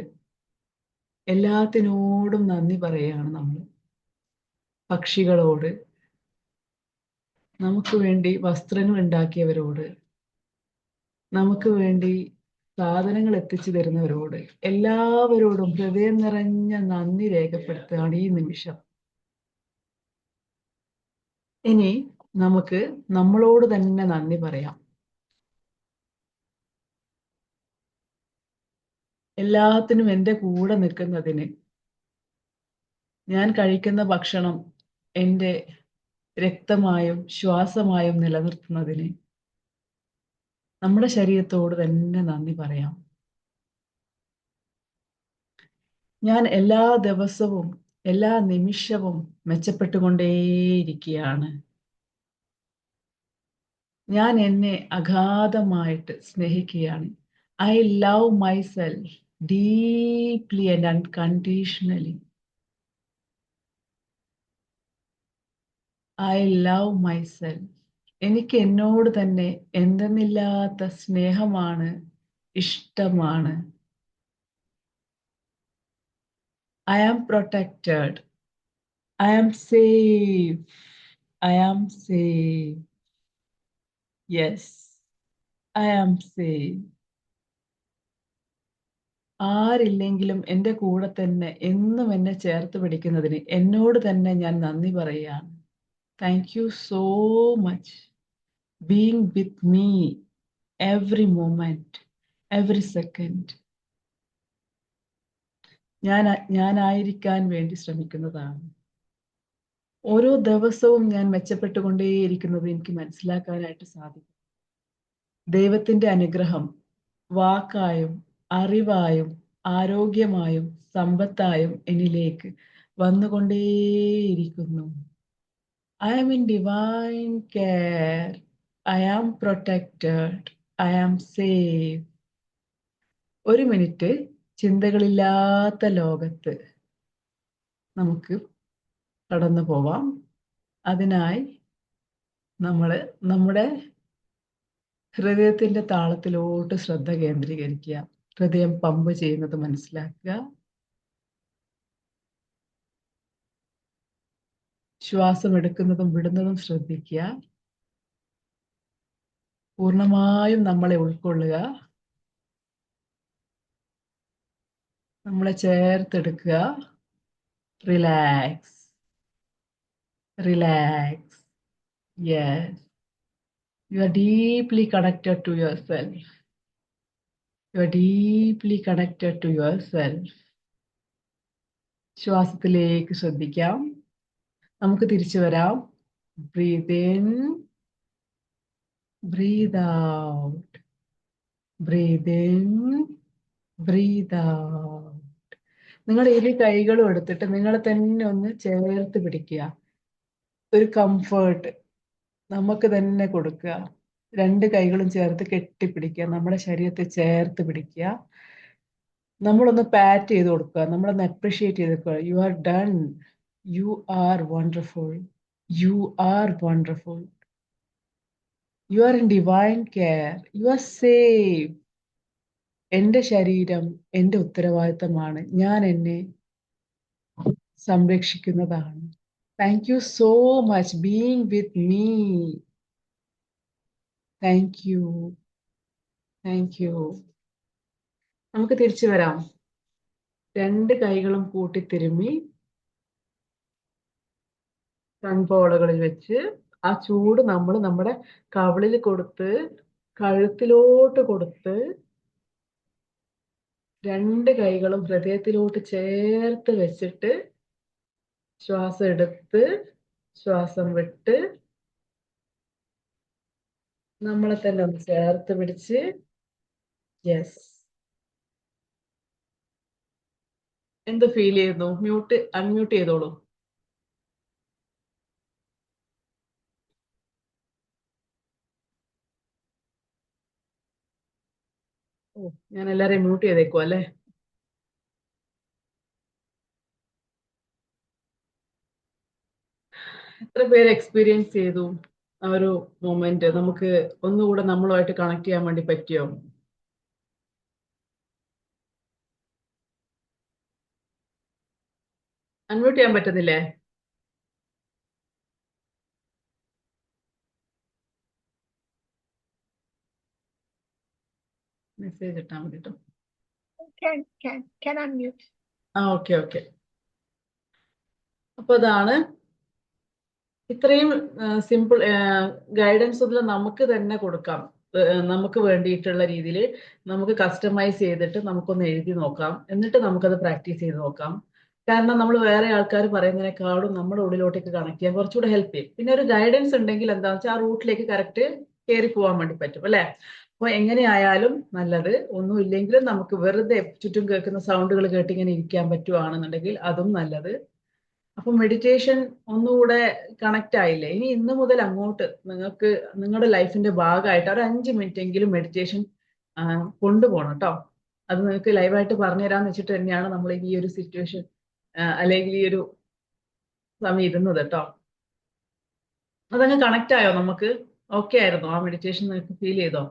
എല്ലാത്തിനോടും നന്ദി പറയുകയാണ് നമ്മൾ. പക്ഷികളോട്, നമുക്ക് വേണ്ടി വസ്ത്രങ്ങൾ ഉണ്ടാക്കിയവരോട്, നമുക്ക് വേണ്ടി സാധനങ്ങൾ എത്തിച്ചു തരുന്നവരോട്, എല്ലാവരോടും ഹൃദയം നിറഞ്ഞ നന്ദി രേഖപ്പെടുത്തുകയാണ് ഈ നിമിഷം. ഇനി നമുക്ക് നമ്മളോട് തന്നെ നന്ദി പറയാം. എല്ലാത്തിനും എൻ്റെ കൂടെ നിൽക്കുന്നതിന്, ഞാൻ കഴിക്കുന്ന ഭക്ഷണം എൻ്റെ രക്തമായും ശ്വാസമായും നിലനിർത്തുന്നതിന് നമ്മുടെ ശരീരത്തോട് തന്നെ നന്ദി പറയാം. ഞാൻ എല്ലാ ദിവസവും എല്ലാ നിമിഷവും മെച്ചപ്പെട്ടുകൊണ്ടേയിരിക്കുകയാണ്. ഞാൻ എന്നെ അഗാധമായിട്ട് സ്നേഹിക്കുകയാണ്. I love myself deeply and unconditionally. I love myself. എനിക്ക് എന്നോട് തന്നെ എന്തെന്നില്ലാത്ത സ്നേഹമാണ്, ഇഷ്ടമാണ്. I am protected. I am safe. I am safe. Yes, I am safe. ആരില്ലെങ്കിലും എൻ്റെ കൂടെ തന്നെ എന്നും എന്നെ ചേർത്ത് പിടിക്കുന്നതിന് എന്നോട് തന്നെ ഞാൻ നന്ദി പറയുകയാണ്. Thank you so much being with me every moment, every second. ഞാനായിരിക്കാൻ വേണ്ടി ശ്രമിക്കുന്നതാണ്. ഓരോ ദിവസവും ഞാൻ മെച്ചപ്പെട്ടുകൊണ്ടേയിരിക്കുന്നത് എനിക്ക് മനസ്സിലാക്കാനായിട്ട് സാധിക്കും. ദൈവത്തിന്റെ അനുഗ്രഹം വാക്കായും അറിവായും ആരോഗ്യമായും സമ്പത്തായും എന്നിലേക്ക് വന്നുകൊണ്ടേയിരിക്കുന്നു. I am in divine care. I am protected. I am safe. ഒരു മിനിറ്റ് ചിന്തകളില്ലാത്ത ലോകത്ത് നമുക്ക് കടന്നു പോവാം. അതിനായി നമ്മൾ നമ്മുടെ ഹൃദയത്തിന്റെ താളത്തിലോട്ട് ശ്രദ്ധ കേന്ദ്രീകരിക്കുക. ഹൃദയം പമ്പ് ചെയ്യുന്നത് മനസ്സിലാക്കുക. ശ്വാസം എടുക്കുന്നതും വിടുന്നതും ശ്രദ്ധിക്കുക. പൂർണ്ണമായും നമ്മളെ ഉൾക്കൊള്ളുക. നമ്മളെ ചേർത്തെടുക്കുക. Relax, relax. Yes, you are deeply connected to yourself. You are deeply connected to yourself. ശ്വാസത്തിലേക്ക് ശ്രദ്ധിക്കാം. നമുക്ക് തിരിച്ചു വരാം. Breathe in, breathe out. Breathe in, breathe out. നിങ്ങൾ ഇരു കൈകളും എടുത്തിട്ട് നിങ്ങളെ തന്നെ ഒന്ന് ചേർത്ത് പിടിക്കുക. ഒരു കംഫേർട്ട് നമുക്ക് തന്നെ കൊടുക്കുക. രണ്ട് കൈകളും ചേർത്ത് കെട്ടിപ്പിടിക്കുക. നമ്മുടെ ശരീരത്തെ ചേർത്ത് പിടിക്കുക. നമ്മളൊന്ന് പാറ്റ് ചെയ്ത് കൊടുക്കുക. നമ്മളൊന്ന് അപ്രിഷിയേറ്റ് ചെയ്ത് കൊടുക്കുക. You are done. You are wonderful. You are wonderful. You are in divine care. You are safe. എൻ്റെ ശരീരം എൻ്റെ ഉത്തരവാദിത്തമാണ്. ഞാൻ എന്നെ സംരക്ഷിക്കുന്നതാണ്. Thank you so much being with me. Thank you, thank you. നമുക്ക് തിരിച്ചു വരാം. രണ്ട് കൈകളും കൂട്ടിത്തിരുമ്മി കൺപോളകളിൽ വെച്ച് ആ ചൂട് നമ്മൾ നമ്മുടെ കവിളിൽ കൊടുത്ത് കഴുത്തിലോട്ട് കൊടുത്ത് രണ്ട് കൈകളും ഹൃദയത്തിലോട്ട് ചേർത്ത് വെച്ചിട്ട് ശ്വാസം എടുത്ത് ശ്വാസം വിട്ട് നമ്മളെ തന്നെ ഒന്ന് ചേർത്ത് പിടിച്ച്. യെസ്. എന്ത് ഫീൽ ചെയ്യുന്നു? അൺമ്യൂട്ട് ചെയ്തോളൂ. ഓ, ഞാൻ എല്ലാരെയും മ്യൂട്ട് ചെയ്തേക്കുവാ അല്ലേ? എത്ര പേര് എക്സ്പീരിയൻസ് ചെയ്തു ആ ഒരു മൊമെന്റ്? നമുക്ക് ഒന്നുകൂടെ നമ്മളുമായിട്ട് കണക്ട് ചെയ്യാൻ വേണ്ടി പറ്റിയോ? അൺമ്യൂട്ട് ചെയ്യാൻ പറ്റുന്നില്ലേ? മെസ്സേജ് ഇട്ടാൽ മതി കേട്ടോ. Can unmute. Okay okay. അപ്പൊ അതാണ് ഇത്രയും സിമ്പിൾ ഗൈഡൻസ് ഒന്നും നമുക്ക് തന്നെ കൊടുക്കാം. നമുക്ക് വേണ്ടിയിട്ടുള്ള രീതിയിൽ നമുക്ക് കസ്റ്റമൈസ് ചെയ്തിട്ട് നമുക്കൊന്ന് എഴുതി നോക്കാം. എന്നിട്ട് നമുക്കത് പ്രാക്ടീസ് ചെയ്ത് നോക്കാം. കാരണം നമ്മൾ വേറെ ആൾക്കാർ പറയുന്നതിനേക്കാളും നമ്മുടെ ഉള്ളിലോട്ടേക്ക് കണക്ട് ചെയ്യാൻ കുറച്ചുകൂടെ ഹെൽപ്പ് ചെയ്യും. പിന്നെ ഒരു ഗൈഡൻസ് ഉണ്ടെങ്കിൽ എന്താണെന്ന് വെച്ചാൽ ആ റൂട്ടിലേക്ക് കറക്റ്റ് കയറി പോകാൻ വേണ്ടി പറ്റും അല്ലെ? അപ്പൊ എങ്ങനെയായാലും നല്ലത്. ഒന്നും ഇല്ലെങ്കിലും നമുക്ക് വെറുതെ ചുറ്റും കേൾക്കുന്ന സൗണ്ടുകൾ കേട്ട് ഇങ്ങനെ ഇരിക്കാൻ പറ്റുവാണെന്നുണ്ടെങ്കിൽ അതും നല്ലത്. അപ്പൊ മെഡിറ്റേഷൻ ഒന്നുകൂടെ കണക്ട് ആയില്ലേ? ഇനി ഇന്ന് മുതൽ അങ്ങോട്ട് നിങ്ങൾക്ക് നിങ്ങളുടെ ലൈഫിന്റെ ഭാഗമായിട്ട് ഒരു 5 മിനിറ്റ് എങ്കിലും മെഡിറ്റേഷൻ കൊണ്ടുപോകണം കേട്ടോ. അത് നിങ്ങൾക്ക് ലൈവായിട്ട് പറഞ്ഞുതരാന്ന് വെച്ചിട്ട് തന്നെയാണ് നമ്മൾ ഈ ഒരു സിറ്റുവേഷൻ അല്ലെങ്കിൽ ഈ ഒരു സമയം ഇരുന്നത് കേട്ടോ. അതങ്ങ് കണക്ട് ആയോ? നമുക്ക് ഓക്കെ ആയിരുന്നോ? ആ മെഡിറ്റേഷൻ നിങ്ങൾക്ക് ഫീൽ ചെയ്തോ?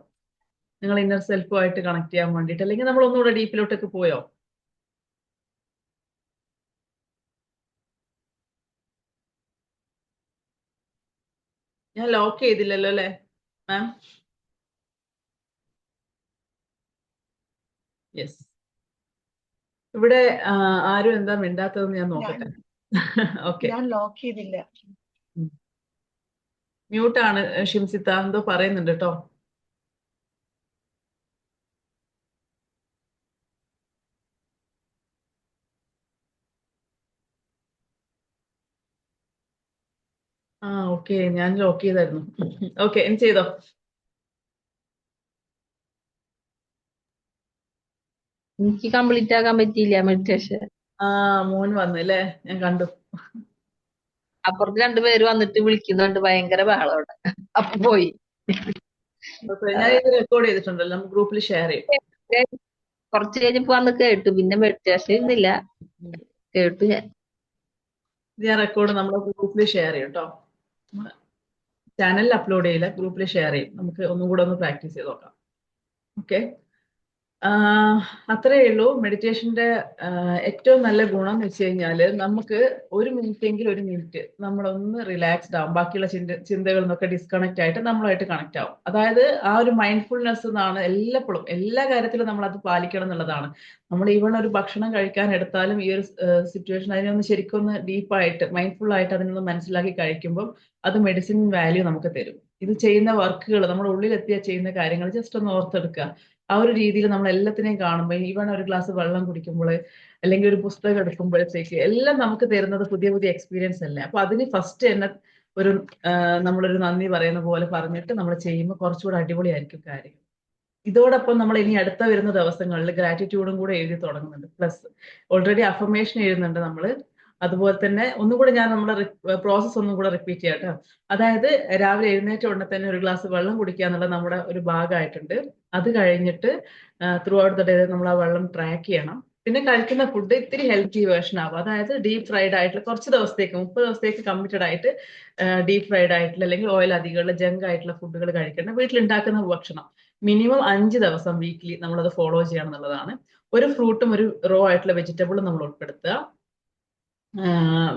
നിങ്ങൾ ഇന്നർ സെൽഫുമായിട്ട് കണക്ട് ചെയ്യാൻ വേണ്ടിയിട്ട്, അല്ലെങ്കിൽ നമ്മൾ ഒന്നുകൂടെ ഡീപ്പിലോട്ടൊക്കെ പോയോ? ഞാൻ ലോക്ക് ചെയ്തില്ലല്ലോ അല്ലേ മാം? യെസ്. ഇവിടെ ആരും എന്താ മിണ്ടാത്തതെന്ന് ഞാൻ നോക്കട്ടെ. ഓക്കെ. ഞാൻ ലോക്ക് ചെയ്തില്ല. മ്യൂട്ടാണ് ഷിംസിത്ത, എന്തോ പറയുന്നുണ്ട് കേട്ടോ. ഓക്കെ, ഞാൻ ലോക്ക് ചെയ്തായിരുന്നു. ഓക്കെ, ഇനി ചെയ്തോ. എനിക്ക് കംപ്ലീറ്റ് ആക്കാൻ പറ്റിയില്ല മെഡിറ്റേഷൻ. മോൻ വന്നു അല്ലേ? ഞാൻ കണ്ടു. അപ്പുറത്ത് രണ്ടുപേര് വന്നിട്ട് വിളിക്കുന്നുണ്ട്, ഭയങ്കര ബഹളം അവിടെ. അപ്പൊ പോയി. ഞാൻ ഇത് റെക്കോർഡ് ചെയ്തിട്ടുണ്ടല്ലോ, നമുക്ക് ഗ്രൂപ്പിൽ ഷെയർ ചെയ്യും. കുറച്ച് കഴിഞ്ഞപ്പോ വന്ന് കേട്ടു, പിന്നെ മെഡിറ്റേഷൻ ഇരുന്നില്ല, കേട്ടു ഞാൻ. ഞാൻ റെക്കോർഡ് നമ്മുടെ ഗ്രൂപ്പിൽ ഷെയർ ചെയ്യും കേട്ടോ. ചാനലിൽ അപ്ലോഡ് ചെയ്യില്ല, ഗ്രൂപ്പിൽ ഷെയർ ചെയ്യും. നമുക്ക് ഒന്നും കൂടെ ഒന്ന് പ്രാക്ടീസ് ചെയ്ത് നോക്കാം. ഓക്കെ. അത്രയേ ഉള്ളൂ. മെഡിറ്റേഷന്റെ ഏറ്റവും നല്ല ഗുണം എന്ന് വെച്ച് കഴിഞ്ഞാല് നമുക്ക് ഒരു മിനിറ്റ് നമ്മളൊന്ന് റിലാക്സ്ഡ് ആവും. ബാക്കിയുള്ള ചിന്തകളിൽ നിന്നൊക്കെ ഡിസ്കണക്ട് ആയിട്ട് നമ്മളുമായിട്ട് കണക്ട് ആവും. അതായത് ആ ഒരു മൈൻഡ്ഫുൾനെസ് എന്നാണ് എല്ലപ്പോഴും എല്ലാ കാര്യത്തിലും നമ്മൾ അത് പാലിക്കണം എന്നുള്ളതാണ്. നമ്മൾ ഈവൺ ഒരു ഭക്ഷണം കഴിക്കാൻ എടുത്താലും ഈ ഒരു സിറ്റുവേഷൻ അതിനൊന്ന് ശരിക്കും ഒന്ന് ഡീപ്പായിട്ട് മൈൻഡ്ഫുൾ ആയിട്ട് അതിനൊന്ന് മനസ്സിലാക്കി കഴിക്കുമ്പോൾ അത് മെഡിസിൻ വാല്യൂ നമുക്ക് തരും. ഇത് ചെയ്യുന്ന വർക്കുകൾ നമ്മുടെ ഉള്ളിലെത്തിയ ചെയ്യുന്ന കാര്യങ്ങൾ ജസ്റ്റ് ഒന്ന് ഓർത്തെടുക്കുക. ആ ഒരു രീതിയിൽ നമ്മൾ എല്ലാത്തിനെയും കാണുമ്പോൾ ഈവൺ ഒരു ഗ്ലാസ് വെള്ളം കുടിക്കുമ്പോൾ അല്ലെങ്കിൽ ഒരു പുസ്തകം എടുക്കുമ്പോഴത്തേക്ക് എല്ലാം നമുക്ക് തരുന്നത് പുതിയ പുതിയ എക്സ്പീരിയൻസ് അല്ലേ? അപ്പൊ അതിന് ഫസ്റ്റ് തന്നെ ഒരു നമ്മളൊരു നന്ദി പറയുന്ന പോലെ പറഞ്ഞിട്ട് നമ്മൾ ചെയ്യുമ്പോൾ കുറച്ചുകൂടെ അടിപൊളിയായിരിക്കും കാര്യം. ഇതോടൊപ്പം നമ്മൾ ഇനി അടുത്ത വരുന്ന ദിവസങ്ങളിൽ ഗ്രാറ്റിറ്റ്യൂഡും കൂടെ എഴുതി തുടങ്ങുന്നുണ്ട്. പ്ലസ് ഓൾറെഡി അഫർമേഷൻ എഴുതുന്നുണ്ട് നമ്മൾ. അതുപോലെ തന്നെ ഒന്നുകൂടെ ഞാൻ നമ്മുടെ പ്രോസസ്സ് ഒന്നും കൂടെ റിപ്പീറ്റ് ചെയ്യാം കേട്ടോ. അതായത് രാവിലെ എഴുന്നേറ്റ ഉടനെ തന്നെ ഒരു ഗ്ലാസ് വെള്ളം കുടിക്കുക എന്നുള്ളത് നമ്മുടെ ഒരു ഭാഗമായിട്ടുണ്ട്. അത് കഴിഞ്ഞിട്ട് ത്രൂ ഔട്ട് ദ ഡേ നമ്മൾ ആ വെള്ളം ട്രാക്ക് ചെയ്യണം. പിന്നെ കഴിക്കുന്ന ഫുഡ് ഇത്തിരി ഹെൽത്തി വേർഷൻ ആവും. അതായത് ഡീപ് ഫ്രൈഡ് ആയിട്ടുള്ള കുറച്ച് ദിവസത്തേക്ക് 30 ദിവസത്തേക്ക് കമ്മിറ്റഡ് ആയിട്ട് ഡീപ് ഫ്രൈഡ് ആയിട്ടുള്ള അല്ലെങ്കിൽ ഓയിൽ അധികമുള്ള ജങ്ക് ആയിട്ടുള്ള ഫുഡുകൾ കഴിക്കണം. വീട്ടിലുണ്ടാക്കുന്ന ഭക്ഷണം മിനിമം 5 ദിവസം വീക്ക്ലി നമ്മളത് ഫോളോ ചെയ്യണം എന്നുള്ളതാണ്. ഒരു ഫ്രൂട്ടും ഒരു റോ ആയിട്ടുള്ള വെജിറ്റബിളും നമ്മൾ ഉൾപ്പെടുത്തുക.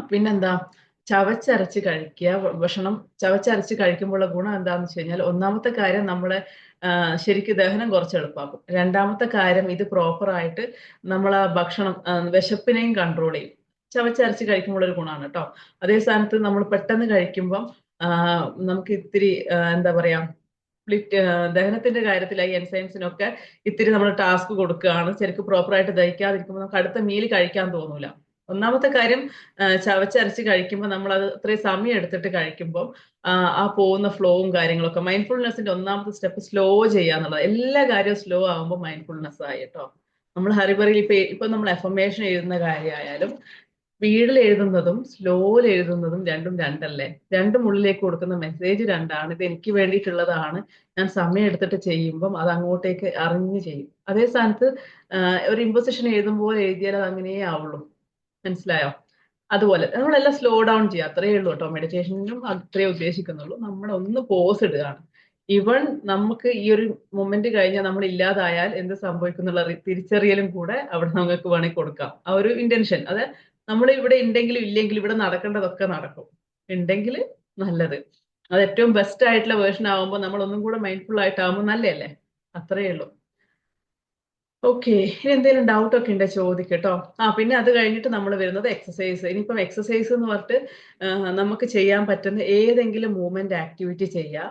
പിന്നെന്താ, ചവച്ചരച്ച് കഴിക്കുക. ഭക്ഷണം ചവച്ചരച്ച് കഴിക്കുമ്പോഴുള്ള ഗുണം എന്താന്ന് വെച്ച് കഴിഞ്ഞാൽ, ഒന്നാമത്തെ കാര്യം നമ്മളെ ശരിക്ക് ദഹനം കുറച്ച് എളുപ്പമാക്കും. രണ്ടാമത്തെ കാര്യം, ഇത് പ്രോപ്പറായിട്ട് നമ്മൾ ആ ഭക്ഷണം വിശപ്പിനെയും കൺട്രോൾ ചെയ്യും. ചവച്ചരച്ച് കഴിക്കുമ്പോൾ ഒരു ഗുണമാണ് കേട്ടോ. അതേ സ്ഥാനത്ത് നമ്മൾ പെട്ടെന്ന് കഴിക്കുമ്പം നമുക്ക് ഇത്തിരി എന്താ പറയാ, ദഹനത്തിന്റെ കാര്യത്തിലായി എൻസൈംസിനൊക്കെ ഇത്തിരി നമ്മൾ ടാസ്ക് കൊടുക്കുകയാണ്. ശരിക്കും പ്രോപ്പറായിട്ട് ദഹിക്കാതിരിക്കുമ്പോൾ നമുക്ക് അടുത്ത മീൽ കഴിക്കാൻ തോന്നൂല. ഒന്നാമത്തെ കാര്യം, ചവച്ചരച്ച് കഴിക്കുമ്പോൾ നമ്മൾ അത് ഇത്രയും സമയം എടുത്തിട്ട് കഴിക്കുമ്പോൾ ആ പോകുന്ന ഫ്ലോവും കാര്യങ്ങളൊക്കെ, മൈൻഡ്ഫുൾനെസിന്റെ ഒന്നാമത്തെ സ്റ്റെപ്പ് സ്ലോ ചെയ്യാന്നുള്ളത്. എല്ലാ കാര്യവും സ്ലോ ആകുമ്പോൾ മൈൻഡ്ഫുൾനെസ് ആയി കേട്ടോ. നമ്മൾ ഹറിബറിയിൽ ഇപ്പൊ നമ്മൾ എഫർമേഷൻ എഴുതുന്ന കാര്യമായാലും സ്പീഡിൽ എഴുതുന്നതും സ്ലോയിൽ എഴുതുന്നതും രണ്ടും രണ്ടല്ലേ. രണ്ടും ഉള്ളിലേക്ക് കൊടുക്കുന്ന മെസ്സേജ് രണ്ടാണ്. ഇത് എനിക്ക് വേണ്ടിയിട്ടുള്ളതാണ്, ഞാൻ സമയം എടുത്തിട്ട് ചെയ്യുമ്പം അത് അങ്ങോട്ടേക്ക് അറിഞ്ഞ് ചെയ്യും. അതേ സ്ഥാനത്ത് ഒരു ഇമ്പോസിഷൻ എഴുതുമ്പോൾ എഴുതിയാൽ അത് അങ്ങനെയേ ആവുള്ളൂ. മനസ്സിലായോ? അതുപോലെ നമ്മളെല്ലാം സ്ലോ ഡൗൺ ചെയ്യുക, അത്രയേ ഉള്ളൂ കേട്ടോ. മെഡിറ്റേഷനിലും അത്രേ ഉദ്ദേശിക്കുന്നുള്ളൂ. നമ്മൾ ഒന്ന് പോസ് ഇടുകയാണ്. ഇവൺ നമുക്ക് ഈ ഒരു മൊമെന്റ് കഴിഞ്ഞാൽ നമ്മൾ ഇല്ലാതായാൽ എന്ത് സംഭവിക്കുന്നുള്ള തിരിച്ചറിയലും കൂടെ അവിടെ നമുക്ക് വേണമെങ്കിൽ കൊടുക്കാം. ആ ഒരു ഇന്റൻഷൻ, അത് നമ്മൾ ഇവിടെ ഉണ്ടെങ്കിലും ഇല്ലെങ്കിലും ഇവിടെ നടക്കേണ്ടതൊക്കെ നടക്കും. ഉണ്ടെങ്കിൽ നല്ലത്, അത് ഏറ്റവും ബെസ്റ്റ് ആയിട്ടുള്ള വേർഷൻ ആവുമ്പോൾ നമ്മൾ ഒന്നും കൂടെ മൈൻഡ്ഫുൾ ആയിട്ടാവുമ്പോൾ നല്ലതല്ലേ. അത്രയേ ഉള്ളൂ. ഓക്കെ, ഇനി എന്തെങ്കിലും ഡൗട്ട് ഒക്കെ ഉണ്ടോ ചോദിക്കട്ടോ. പിന്നെ അത് കഴിഞ്ഞിട്ട് നമ്മൾ വരുന്നത് എക്സസൈസ്. ഇനിയിപ്പം എക്സസൈസ് എന്ന് പറഞ്ഞിട്ട് നമുക്ക് ചെയ്യാൻ പറ്റുന്ന ഏതെങ്കിലും മൂവ്മെന്റ് ആക്ടിവിറ്റി ചെയ്യാം.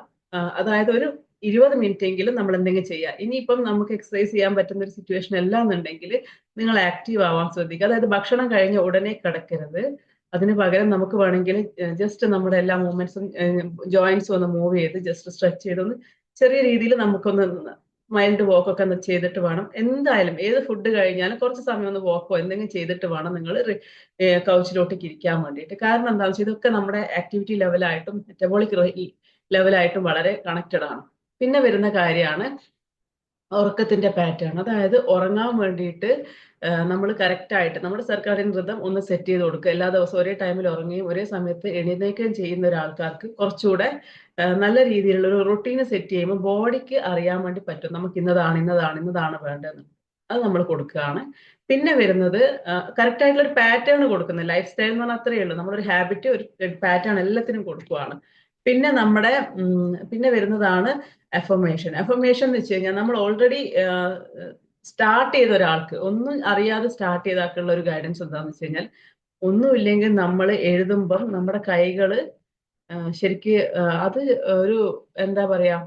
അതായത് ഒരു 20 മിനിറ്റ് എങ്കിലും നമ്മൾ എന്തെങ്കിലും ചെയ്യുക. ഇനിയിപ്പം നമുക്ക് എക്സസൈസ് ചെയ്യാൻ പറ്റുന്ന ഒരു സിറ്റുവേഷൻ അല്ല എന്നുണ്ടെങ്കിൽ നിങ്ങൾ ആക്റ്റീവ് ആവാൻ ശ്രദ്ധിക്കുക. അതായത് ഭക്ഷണം കഴിഞ്ഞ ഉടനെ കിടക്കരുത്. അതിന് പകരം നമുക്ക് വേണമെങ്കിൽ ജസ്റ്റ് നമ്മുടെ എല്ലാ മൂവ്മെന്റ്സും ജോയിന്റ്സും ഒന്ന് മൂവ് ചെയ്ത് ജസ്റ്റ് സ്ട്രെച്ച് ചെയ്തൊന്ന് ചെറിയ രീതിയിൽ നമുക്കൊന്ന് മൈൽഡ് വോക്കൊക്കെ ഒന്ന് ചെയ്തിട്ട് വേണം. എന്തായാലും ഏത് ഫുഡ് കഴിഞ്ഞാലും കുറച്ച് സമയം ഒന്ന് വോക്കോ എന്തെങ്കിലും ചെയ്തിട്ട് വേണം നിങ്ങൾ കൗച്ചിലോട്ടേക്ക് ഇരിക്കാൻ വേണ്ടിയിട്ട്. കാരണം എന്താണെന്ന് വെച്ചാൽ ഇതൊക്കെ നമ്മുടെ ആക്ടിവിറ്റി ലെവലായിട്ടും മെറ്റബോളിക് ലെവലായിട്ടും വളരെ കണക്റ്റഡ് ആണ്. പിന്നെ വരുന്ന കാര്യമാണ് ഉറക്കത്തിന്റെ പാറ്റേൺ. അതായത് ഉറങ്ങാൻ വേണ്ടിയിട്ട് നമ്മൾ കറക്റ്റ് ആയിട്ട് നമ്മുടെ സർക്കാരിൻ റിതം ഒന്ന് സെറ്റ് ചെയ്ത് കൊടുക്കുക. എല്ലാ ദിവസവും ഒരേ ടൈമിൽ ഉറങ്ങുകയും ഒരേ സമയത്ത് എഴുന്നേൽക്കുകയും ചെയ്യുന്ന ഒരാൾക്കാർക്ക് കുറച്ചുകൂടെ നല്ല രീതിയിലുള്ള ഒരു റൊട്ടീന് സെറ്റ് ചെയ്യുമ്പോൾ ബോഡിക്ക് അറിയാൻ വേണ്ടി പറ്റും നമുക്ക് ഇന്നതാണ് വേണ്ടതെന്ന്. അത് നമ്മൾ കൊടുക്കുകയാണ്. പിന്നെ വരുന്നത് കറക്റ്റ് ആയിട്ടുള്ള ഒരു പാറ്റേൺ കൊടുക്കുന്നത്. ലൈഫ് സ്റ്റൈൽ എന്ന് പറഞ്ഞാൽ അത്രയേ ഉള്ളൂ. നമ്മളൊരു ഹാബിറ്റ്, ഒരു പാറ്റേൺ എല്ലാത്തിനും കൊടുക്കുകയാണ്. പിന്നെ നമ്മുടെ പിന്നെ വരുന്നതാണ് അഫർമേഷൻ. അഫർമേഷൻ എന്ന് വെച്ച് കഴിഞ്ഞാൽ നമ്മൾ ഓൾറെഡി സ്റ്റാർട്ട് ചെയ്ത ഒരാൾക്ക്, ഒന്നും അറിയാതെ സ്റ്റാർട്ട് ചെയ്ത ആൾക്കുള്ള ഒരു ഗൈഡൻസ് എന്താണെന്ന് വെച്ച് കഴിഞ്ഞാൽ, ഒന്നുമില്ലെങ്കിൽ നമ്മൾ എഴുതുമ്പം നമ്മുടെ കൈകള് ശരിക്ക് അത് ഒരു എന്താ പറയാ,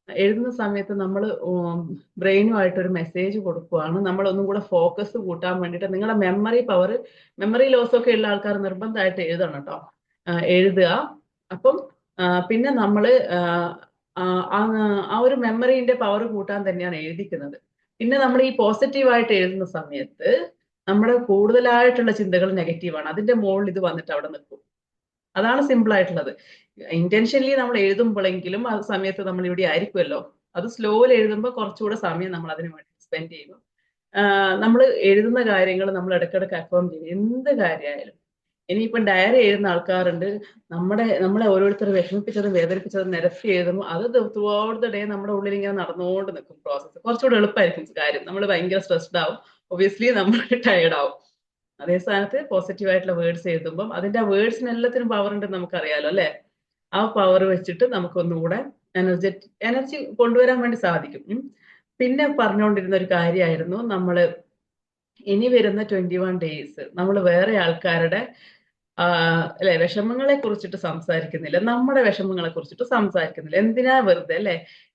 എഴുതുന്ന സമയത്ത് നമ്മൾ ബ്രെയിനുമായിട്ട് ഒരു മെസ്സേജ് കൊടുക്കുകയാണ്. നമ്മൾ ഒന്നും കൂടെ ഫോക്കസ് കൂട്ടാൻ വേണ്ടിയിട്ട് നിങ്ങളുടെ മെമ്മറി ലോസ് ഒക്കെ ഉള്ള ആൾക്കാർ നിർബന്ധമായിട്ട് എഴുതണം കേട്ടോ. എഴുതുക. അപ്പം പിന്നെ നമ്മള് ആ ഒരു മെമ്മറിന്റെ പവർ കൂട്ടാൻ തന്നെയാണ് എഴുതിക്കുന്നത്. പിന്നെ നമ്മൾ ഈ പോസിറ്റീവായിട്ട് എഴുതുന്ന സമയത്ത് നമ്മുടെ കൂടുതലായിട്ടുള്ള ചിന്തകൾ നെഗറ്റീവാണ്. അതിന്റെ മുകളിൽ ഇത് വന്നിട്ട് അവിടെ നിൽക്കും. അതാണ് സിമ്പിൾ ആയിട്ടുള്ളത്. ഇന്റൻഷനലി നമ്മൾ എഴുതുമ്പോഴെങ്കിലും ആ സമയത്ത് നമ്മൾ ഇവിടെ ആയിരിക്കുമല്ലോ. അത് സ്ലോയിൽ എഴുതുമ്പോൾ കുറച്ചുകൂടെ സമയം നമ്മൾ അതിന് വേണ്ടി സ്പെൻഡ് ചെയ്യുമ്പോൾ നമ്മൾ എഴുതുന്ന കാര്യങ്ങൾ നമ്മൾ ഇടയ്ക്കിടയ്ക്ക് അഫേം ചെയ്യും. എന്ത് കാര്യമായാലും. ഇനിയിപ്പം ഡയറി എഴുതുന്ന ആൾക്കാരുണ്ട്. നമ്മളെ ഓരോരുത്തർ വിഷമിപ്പിച്ചതും വേദനിപ്പിച്ചതും നിരത്തി എഴുതുമ്പോൾ അത് ത്രൂ ഔട്ട് ദ ഡേ നമ്മുടെ ഉള്ളിൽ ഇങ്ങനെ നടന്നുകൊണ്ട് നിൽക്കും പ്രോസസ്സ്. കുറച്ചുകൂടെ എളുപ്പമായിരിക്കും കാര്യം. നമ്മൾ ഭയങ്കര സ്ട്രെസ്ഡ് ആവും, ഒബ്വിയസ്ലി നമ്മൾ ടയർഡ് ആവും. അതേ സ്ഥാനത്ത് പോസിറ്റീവ് ആയിട്ടുള്ള വേർഡ്സ് എഴുതുമ്പം അതിന്റെ ആ വേർഡ്സിന് എല്ലാത്തിനും പവർ ഉണ്ടെന്ന് നമുക്കറിയാലോ അല്ലെ. ആ പവർ വെച്ചിട്ട് നമുക്കൊന്നുകൂടെ എനർജി കൊണ്ടുവരാൻ വേണ്ടി സാധിക്കും. പിന്നെ പറഞ്ഞുകൊണ്ടിരുന്ന ഒരു കാര്യമായിരുന്നു, നമ്മള് ഇനി വരുന്ന 21 ഡേയ്സ് നമ്മൾ വേറെ ആൾക്കാരുടെ അല്ലെ വിഷമങ്ങളെ കുറിച്ചിട്ട് സംസാരിക്കുന്നില്ല, നമ്മുടെ വിഷമങ്ങളെ കുറിച്ചിട്ട് സംസാരിക്കുന്നില്ല. എന്തിനാ വെറുതെ അല്ലെ.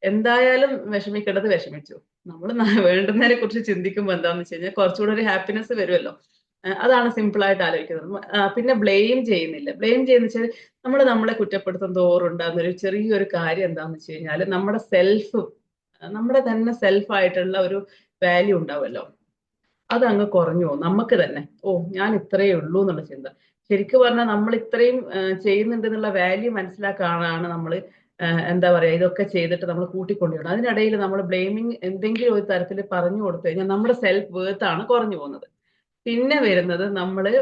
എന്തായാലും വിഷമിക്കേണ്ടത് വിഷമിച്ചു. നമ്മൾ വേണ്ടുന്നതിനെ കുറിച്ച് ചിന്തിക്കുമ്പോൾ എന്താന്ന് വെച്ച് കഴിഞ്ഞാൽ കുറച്ചുകൂടെ ഒരു ഹാപ്പിനെസ് വരുമല്ലോ. അതാണ് സിമ്പിൾ ആയിട്ട് ആലോചിക്കുന്നത്. പിന്നെ ബ്ലെയിം ചെയ്യുന്നില്ല. ബ്ലെയിം ചെയ്യുന്ന വെച്ചാൽ നമ്മളെ കുറ്റപ്പെടുത്തും തോറുണ്ടാകുന്ന ഒരു ചെറിയൊരു കാര്യം എന്താന്ന് വെച്ച് കഴിഞ്ഞാൽ നമ്മുടെ തന്നെ സെൽഫായിട്ടുള്ള ഒരു വാല്യൂ ഉണ്ടാവുമല്ലോ, അതങ്ങ് കുറഞ്ഞു പോകും നമുക്ക് തന്നെ. ഞാൻ ഇത്രയേ ഉള്ളൂ എന്നുള്ള ചിന്ത. ശരിക്കും പറഞ്ഞാൽ നമ്മൾ ഇത്രയും ചെയ്യുന്നുണ്ട് എന്നുള്ള വാല്യൂ മനസ്സിലാക്കാനാണ് നമ്മൾ എന്താ പറയാ ഇതൊക്കെ ചെയ്തിട്ട് നമ്മൾ കൂട്ടിക്കൊണ്ടുവരണം. അതിനിടയിൽ നമ്മൾ ബ്ലെയിമിങ് എന്തെങ്കിലും ഒരു തരത്തിൽ പറഞ്ഞു കൊടുത്തു കഴിഞ്ഞാൽ നമ്മുടെ സെൽഫ് വേർത്ത് ആണ് കുറഞ്ഞു പോകുന്നത്. പിന്നെ വരുന്നത് നമ്മള്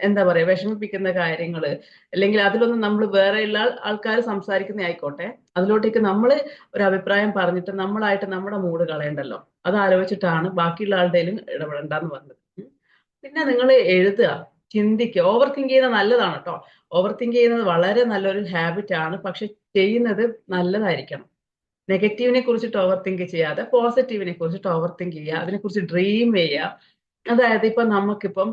എന്താ പറയാ വിഷമിപ്പിക്കുന്ന കാര്യങ്ങള്, അല്ലെങ്കിൽ അതിലൊന്നും നമ്മൾ വേറെയുള്ള ആൾക്കാർ സംസാരിക്കുന്ന ആയിക്കോട്ടെ, അതിലോട്ടേക്ക് നമ്മൾ ഒരു അഭിപ്രായം പറഞ്ഞിട്ട് നമ്മളായിട്ട് നമ്മുടെ മൂഡ് കളയണ്ടല്ലോ. അത് ആലോചിച്ചിട്ടാണ് ബാക്കിയുള്ള ആളുടെയിലും ഇടപെടണ്ടെന്ന് പറഞ്ഞത്. പിന്നെ നിങ്ങൾ എഴുതുക. ചിന്തിക്കുക. ഓവർ തിങ്ക് ചെയ്യുന്നത് നല്ലതാണ് കേട്ടോ. ഓവർ തിങ്ക് ചെയ്യുന്നത് വളരെ നല്ലൊരു ഹാബിറ്റ് ആണ്. പക്ഷെ ചെയ്യുന്നത് നല്ലതായിരിക്കണം. നെഗറ്റീവിനെ കുറിച്ചിട്ട് ഓവർ തിങ്ക് ചെയ്യാതെ പോസിറ്റീവിനെ കുറിച്ചിട്ട് ഓവർ തിങ്ക് ചെയ്യുക. അതിനെക്കുറിച്ച് ഡ്രീം ചെയ്യുക. അതായത് ഇപ്പൊ നമുക്കിപ്പം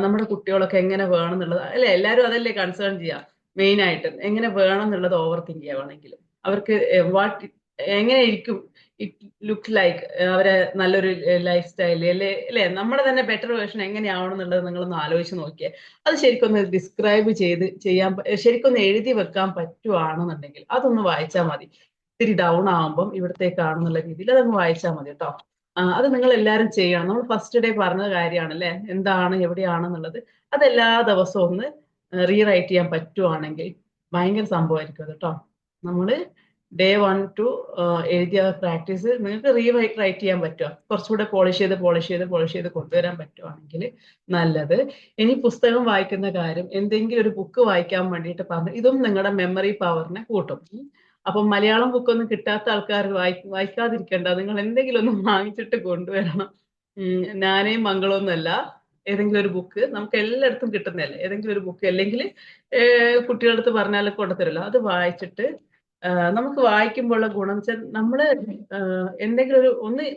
നമ്മുടെ കുട്ടികളൊക്കെ എങ്ങനെ വേണം എന്നുള്ളത് അല്ലെ, എല്ലാവരും അതല്ലേ കൺസേൺ ചെയ്യുക മെയിൻ ആയിട്ട്. എങ്ങനെ വേണം എന്നുള്ളത് ഓവർ തിങ്ക് ചെയ്യുകയാണെങ്കിലും അവർക്ക് വാട്ട് എങ്ങനെ ഇരിക്കും, ഇറ്റ് ലുക്ക് ലൈക്ക്, അവരെ നല്ലൊരു ലൈഫ് സ്റ്റൈൽ അല്ലേ നമ്മുടെ തന്നെ ബെറ്റർ വേർഷൻ എങ്ങനെയാവണം എന്നുള്ളത് നിങ്ങളൊന്ന് ആലോചിച്ച് നോക്കിയേ. അത് ശരിക്കൊന്ന് ഡിസ്ക്രൈബ് ചെയ്യാൻ ശരിക്കൊന്ന് എഴുതി വെക്കാൻ പറ്റുവാണെന്നുണ്ടെങ്കിൽ അതൊന്ന് വായിച്ചാൽ മതി. ഇത്തിരി ഡൗൺ ആവുമ്പം ഇവിടത്തേക്കാണെന്നുള്ള രീതിയിൽ അതങ്ങ് വായിച്ചാൽ മതി കേട്ടോ. അത് നിങ്ങൾ എല്ലാവരും ചെയ്യണം. നമ്മൾ ഫസ്റ്റ് ഡേ പറഞ്ഞ കാര്യമാണല്ലേ, എന്താണ് എവിടെയാണെന്നുള്ളത്. അത് എല്ലാ ദിവസവും ഒന്ന് റീറൈറ്റ് ചെയ്യാൻ പറ്റുവാണെങ്കിൽ ഭയങ്കര സംഭവമായിരിക്കും അത് കേട്ടോ. നമ്മള് ഡേ 1 to എഴുതിയ പ്രാക്ടീസ് നിങ്ങൾക്ക് റൈറ്റ് ചെയ്യാൻ പറ്റുക, കുറച്ചുകൂടെ പോളിഷ് ചെയ്ത് കൊണ്ടുവരാൻ പറ്റുവാണെങ്കിൽ നല്ലത്. ഇനി പുസ്തകം വായിക്കുന്ന കാര്യം, എന്തെങ്കിലും ഒരു ബുക്ക് വായിക്കാൻ വേണ്ടിയിട്ട് പറഞ്ഞു, ഇതും നിങ്ങളുടെ മെമ്മറി പവറിനെ കൂട്ടും. അപ്പം മലയാളം ബുക്കൊന്നും കിട്ടാത്ത ആൾക്കാർ വായിക്കാതിരിക്കണ്ട, നിങ്ങൾ എന്തെങ്കിലും ഒന്ന് വാങ്ങിച്ചിട്ട് കൊണ്ടുവരണം. ഞാനേ മംഗളമൊന്നുമല്ല, ഏതെങ്കിലും ഒരു ബുക്ക് നമുക്ക് എല്ലായിടത്തും കിട്ടുന്നതല്ലേ, ഏതെങ്കിലും ഒരു ബുക്ക് അല്ലെങ്കിൽ കുട്ടികളുടെ അടുത്ത് പറഞ്ഞാൽ കൊണ്ടുതരുമല്ലോ, അത് വായിച്ചിട്ട് നമുക്ക് വായിക്കുമ്പോഴുള്ള ഗുണം വെച്ചാൽ നമ്മള് എന്തെങ്കിലും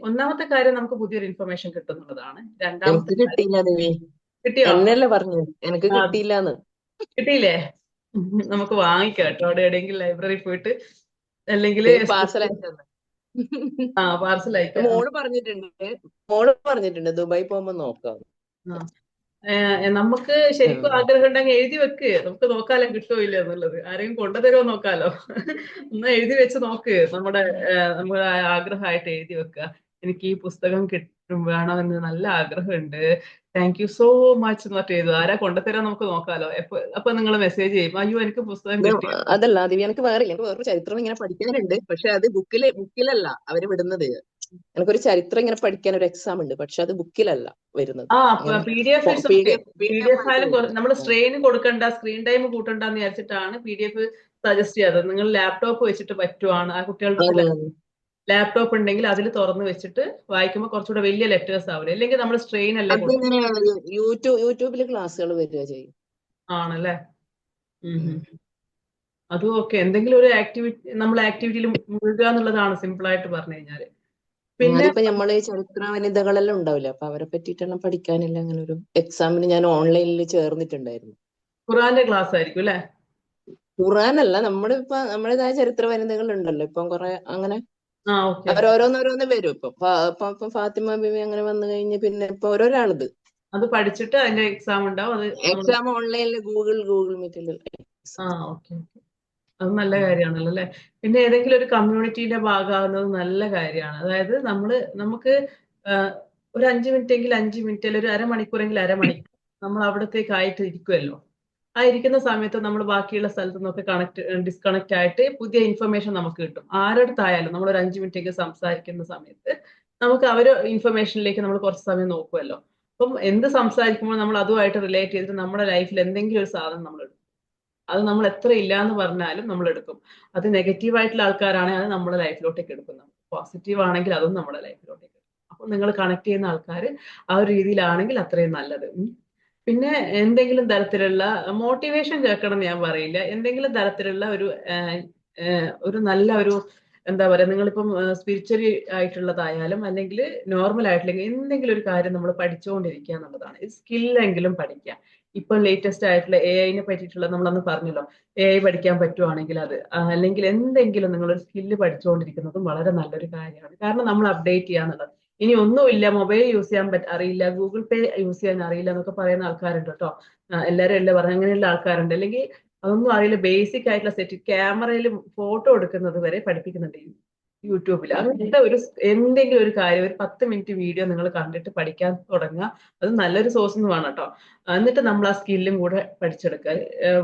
ഒന്നാമത്തെ കാര്യം നമുക്ക് പുതിയൊരു ഇൻഫർമേഷൻ കിട്ടുന്നുള്ളതാണ്. രണ്ടാമത്തെ എനിക്ക് കാര്യം കിട്ടിയില്ല ദേവി. കിട്ടിയോ? എന്നല്ലേ പറഞ്ഞു എനിക്ക് ആ, കിട്ടിയില്ലാന്ന്. കിട്ടിയില്ലേ? നമുക്ക് വാങ്ങിക്കാം കേട്ടോ, അവിടെ എവിടെയെങ്കിലും ലൈബ്രറി പോയിട്ട് അല്ലെങ്കിൽ പാർസൽ അയച്ചു. പാർസൽ അയക്കാം. മോള് പറഞ്ഞിട്ടുണ്ട് ദുബായി പോകുമ്പോ നോക്കാം. നമുക്ക് ശരിക്കും ആഗ്രഹം ഉണ്ടെങ്കിൽ എഴുതി വെക്ക്, നമുക്ക് നോക്കാലോ കിട്ടുമോ ഇല്ല എന്നുള്ളത്. ആരെങ്കിലും കൊണ്ടുതരുമോ നോക്കാലോ. ഒന്ന് എഴുതി വെച്ച് നോക്ക്, നമ്മുടെ ആഗ്രഹമായിട്ട് എഴുതി വെക്കുക. എനിക്ക് ഈ പുസ്തകം വേണമെന്ന് നല്ല ആഗ്രഹമുണ്ട്, താങ്ക് യു സോ മച്ച് എന്ന് പറഞ്ഞിട്ട് എഴുതുക. ആരാ കൊണ്ടുതരാൻ നമുക്ക് നോക്കാലോ. അപ്പൊ നിങ്ങൾ മെസ്സേജ് ചെയ്യും, അയ്യോ എനിക്ക് പുസ്തകം കിട്ടി. അതല്ല ദിവ്യ, എനിക്ക് വേറൊരു ചരിത്രം ഇങ്ങനെ പഠിക്കാനുണ്ട്. പക്ഷെ അത് ബുക്കിലല്ല അവര് വിടുന്നത്. എനിക്കൊരു ചരിത്രം ഇങ്ങനെ പഠിക്കാൻ ഒരു എക്സാം ഉണ്ട്, പക്ഷെ അത് ബുക്കിലല്ല വരുന്നത്. PDF ആയാലും നമ്മൾ സ്ട്രെയിൻ കൊടുക്കണ്ട, സ്ക്രീൻ ടൈം കൂട്ടണ്ടെന്ന് വിചാരിച്ചിട്ടാണ് PDF സജസ്റ്റ് ചെയ്യാത്തത്. നിങ്ങൾ ലാപ്ടോപ്പ് വെച്ചിട്ട് പറ്റുവാണ്, ആ കുട്ടികളുടെ ലാപ്ടോപ്പ് ഉണ്ടെങ്കിൽ അതിൽ തുറന്ന് വെച്ചിട്ട് വായിക്കുമ്പോൾ കുറച്ചുകൂടെ വലിയ ലെറ്റേഴ്സ് ആവില്ല. അല്ലെങ്കിൽ നമ്മൾ സ്ട്രെയിൻ അല്ലേ യൂട്യൂബിൽ ക്ലാസ്സുകൾ വരിക ചെയ്യും. ആണല്ലേ? അതും ഓക്കെ. എന്തെങ്കിലും ഒരു ആക്ടിവിറ്റിയിൽ മുഴുകുക എന്നുള്ളതാണ് സിമ്പിൾ ആയിട്ട് പറഞ്ഞു കഴിഞ്ഞാല്. പിന്നെ ഇപ്പൊ നമ്മള് ചരിത്ര വനിതകളെല്ലാം ഉണ്ടാവില്ല, അപ്പൊ അവരെ പറ്റിയിട്ടെല്ലാം പഠിക്കാനില്ല. അങ്ങനെ ഒരു എക്സാമിന് ഞാൻ ഓൺലൈനിൽ ചേർന്നിട്ടുണ്ടായിരുന്നു. ഖുറാന്റെ ക്ലാസ് ആയിരിക്കും അല്ലെ? ഖുറാനല്ല, നമ്മുടേതായ ചരിത്ര വനിതകൾ ഉണ്ടല്ലോ ഇപ്പം കുറെ. അങ്ങനെ ഓക്കെ. അവരോരോന്നോരോന്ന് വരും. ഇപ്പൊ ഫാത്തിമ ബിബി അങ്ങനെ വന്നു കഴിഞ്ഞ് പിന്നെ ഇപ്പൊ ഓരോരാളിത് അത് പഠിച്ചിട്ട് അതിന്റെ എക്സാം ഉണ്ടാവും. അത് എക്സാം ഓൺലൈനിൽ ഗൂഗിൾ മീറ്റിൽ. ഓക്കെ. അത് നല്ല കാര്യമാണല്ലോ അല്ലെ? പിന്നെ ഏതെങ്കിലും ഒരു കമ്മ്യൂണിറ്റിയുടെ ഭാഗമാകുന്നത് നല്ല കാര്യമാണ്. അതായത് നമുക്ക് ഒരു 5 മിനിറ്റ് എങ്കിൽ 5 മിനിറ്റ്, അല്ലെങ്കിൽ ഒരു അരമണിക്കൂറെങ്കിൽ അരമണിക്കൂർ നമ്മൾ അവിടത്തേക്കായിട്ട് ഇരിക്കുമല്ലോ. ആ ഇരിക്കുന്ന സമയത്ത് നമ്മൾ ബാക്കിയുള്ള സ്ഥലത്തു നിന്നൊക്കെ ഡിസ്കണക്ട് ആയിട്ട് പുതിയ ഇൻഫർമേഷൻ നമുക്ക് കിട്ടും. ആരടുത്തായാലും നമ്മൾ ഒരു 5 മിനിറ്റ് സംസാരിക്കുന്ന സമയത്ത് നമുക്ക് അവര് ഇൻഫർമേഷനിലേക്ക് നമ്മൾ കുറച്ച് സമയം നോക്കുമല്ലോ. അപ്പം എന്ത് സംസാരിക്കുമ്പോൾ നമ്മൾ അതുമായിട്ട് റിലേറ്റ് ചെയ്തിട്ട് നമ്മുടെ ലൈഫിൽ എന്തെങ്കിലും ഒരു സാധനം നമ്മൾ എടുക്കും. അത് നമ്മൾ എത്ര ഇല്ല എന്ന് പറഞ്ഞാലും നമ്മൾ എടുക്കും. അത് നെഗറ്റീവ് ആയിട്ടുള്ള ആൾക്കാരാണെങ്കിൽ അത് നമ്മുടെ ലൈഫിലോട്ടേക്ക് എടുക്കും. പോസിറ്റീവ് ആണെങ്കിൽ അതും നമ്മുടെ ലൈഫിലോട്ടേക്ക് എടുക്കും. അപ്പൊ നിങ്ങൾ കണക്ട് ചെയ്യുന്ന ആൾക്കാർ ആ ഒരു രീതിയിലാണെങ്കിൽ അത്രയും നല്ലത്. പിന്നെ എന്തെങ്കിലും തരത്തിലുള്ള മോട്ടിവേഷൻ കേൾക്കണം എന്ന് ഞാൻ പറയില്ല. എന്തെങ്കിലും തരത്തിലുള്ള ഒരു നല്ല ഒരു എന്താ പറയാ, നിങ്ങളിപ്പം സ്പിരിച്വലി ആയിട്ടുള്ളതായാലും അല്ലെങ്കിൽ നോർമൽ ആയിട്ടില്ലെങ്കിൽ എന്തെങ്കിലും ഒരു കാര്യം നമ്മൾ പഠിച്ചുകൊണ്ടിരിക്കുക എന്നുള്ളതാണ്. സ്കില്ലെങ്കിലും പഠിക്കുക. ഇപ്പൊ ലേറ്റസ്റ്റ് ആയിട്ടുള്ള AI പറ്റിയിട്ടുള്ള നമ്മളന്ന് പറഞ്ഞല്ലോ, AI പഠിക്കാൻ പറ്റുവാണെങ്കിൽ അത്, അല്ലെങ്കിൽ എന്തെങ്കിലും നിങ്ങളൊരു സ്കില്ല് പഠിച്ചുകൊണ്ടിരിക്കുന്നതും വളരെ നല്ലൊരു കാര്യമാണ്. കാരണം നമ്മൾ അപ്ഡേറ്റ് ചെയ്യാന്നുള്ളത്. ഇനി ഒന്നുമില്ല, മൊബൈൽ യൂസ് ചെയ്യാൻ അറിയില്ല, ഗൂഗിൾ പേ യൂസ് ചെയ്യാൻ അറിയില്ല എന്നൊക്കെ പറയുന്ന ആൾക്കാരുണ്ട് കേട്ടോ. എല്ലാവരും അല്ലേ പറഞ്ഞു, അങ്ങനെയുള്ള ആൾക്കാരുണ്ട്. അല്ലെങ്കിൽ അതൊന്നും അറിയില്ല, ബേസിക് ആയിട്ടുള്ള സെറ്റ് ക്യാമറയിൽ ഫോട്ടോ എടുക്കുന്നത് വരെ പഠിപ്പിക്കുന്നുണ്ട് യൂട്യൂബിൽ. അങ്ങനത്തെ എന്തെങ്കിലും ഒരു കാര്യം ഒരു 10 മിനിറ്റ് വീഡിയോ നിങ്ങൾ കണ്ടിട്ട് പഠിക്കാൻ തുടങ്ങുക. അത് നല്ലൊരു സോഴ്സ് എന്ന് വേണം കേട്ടോ. എന്നിട്ട് നമ്മൾ ആ സ്കില്ലും കൂടെ പഠിച്ചെടുക്കുക.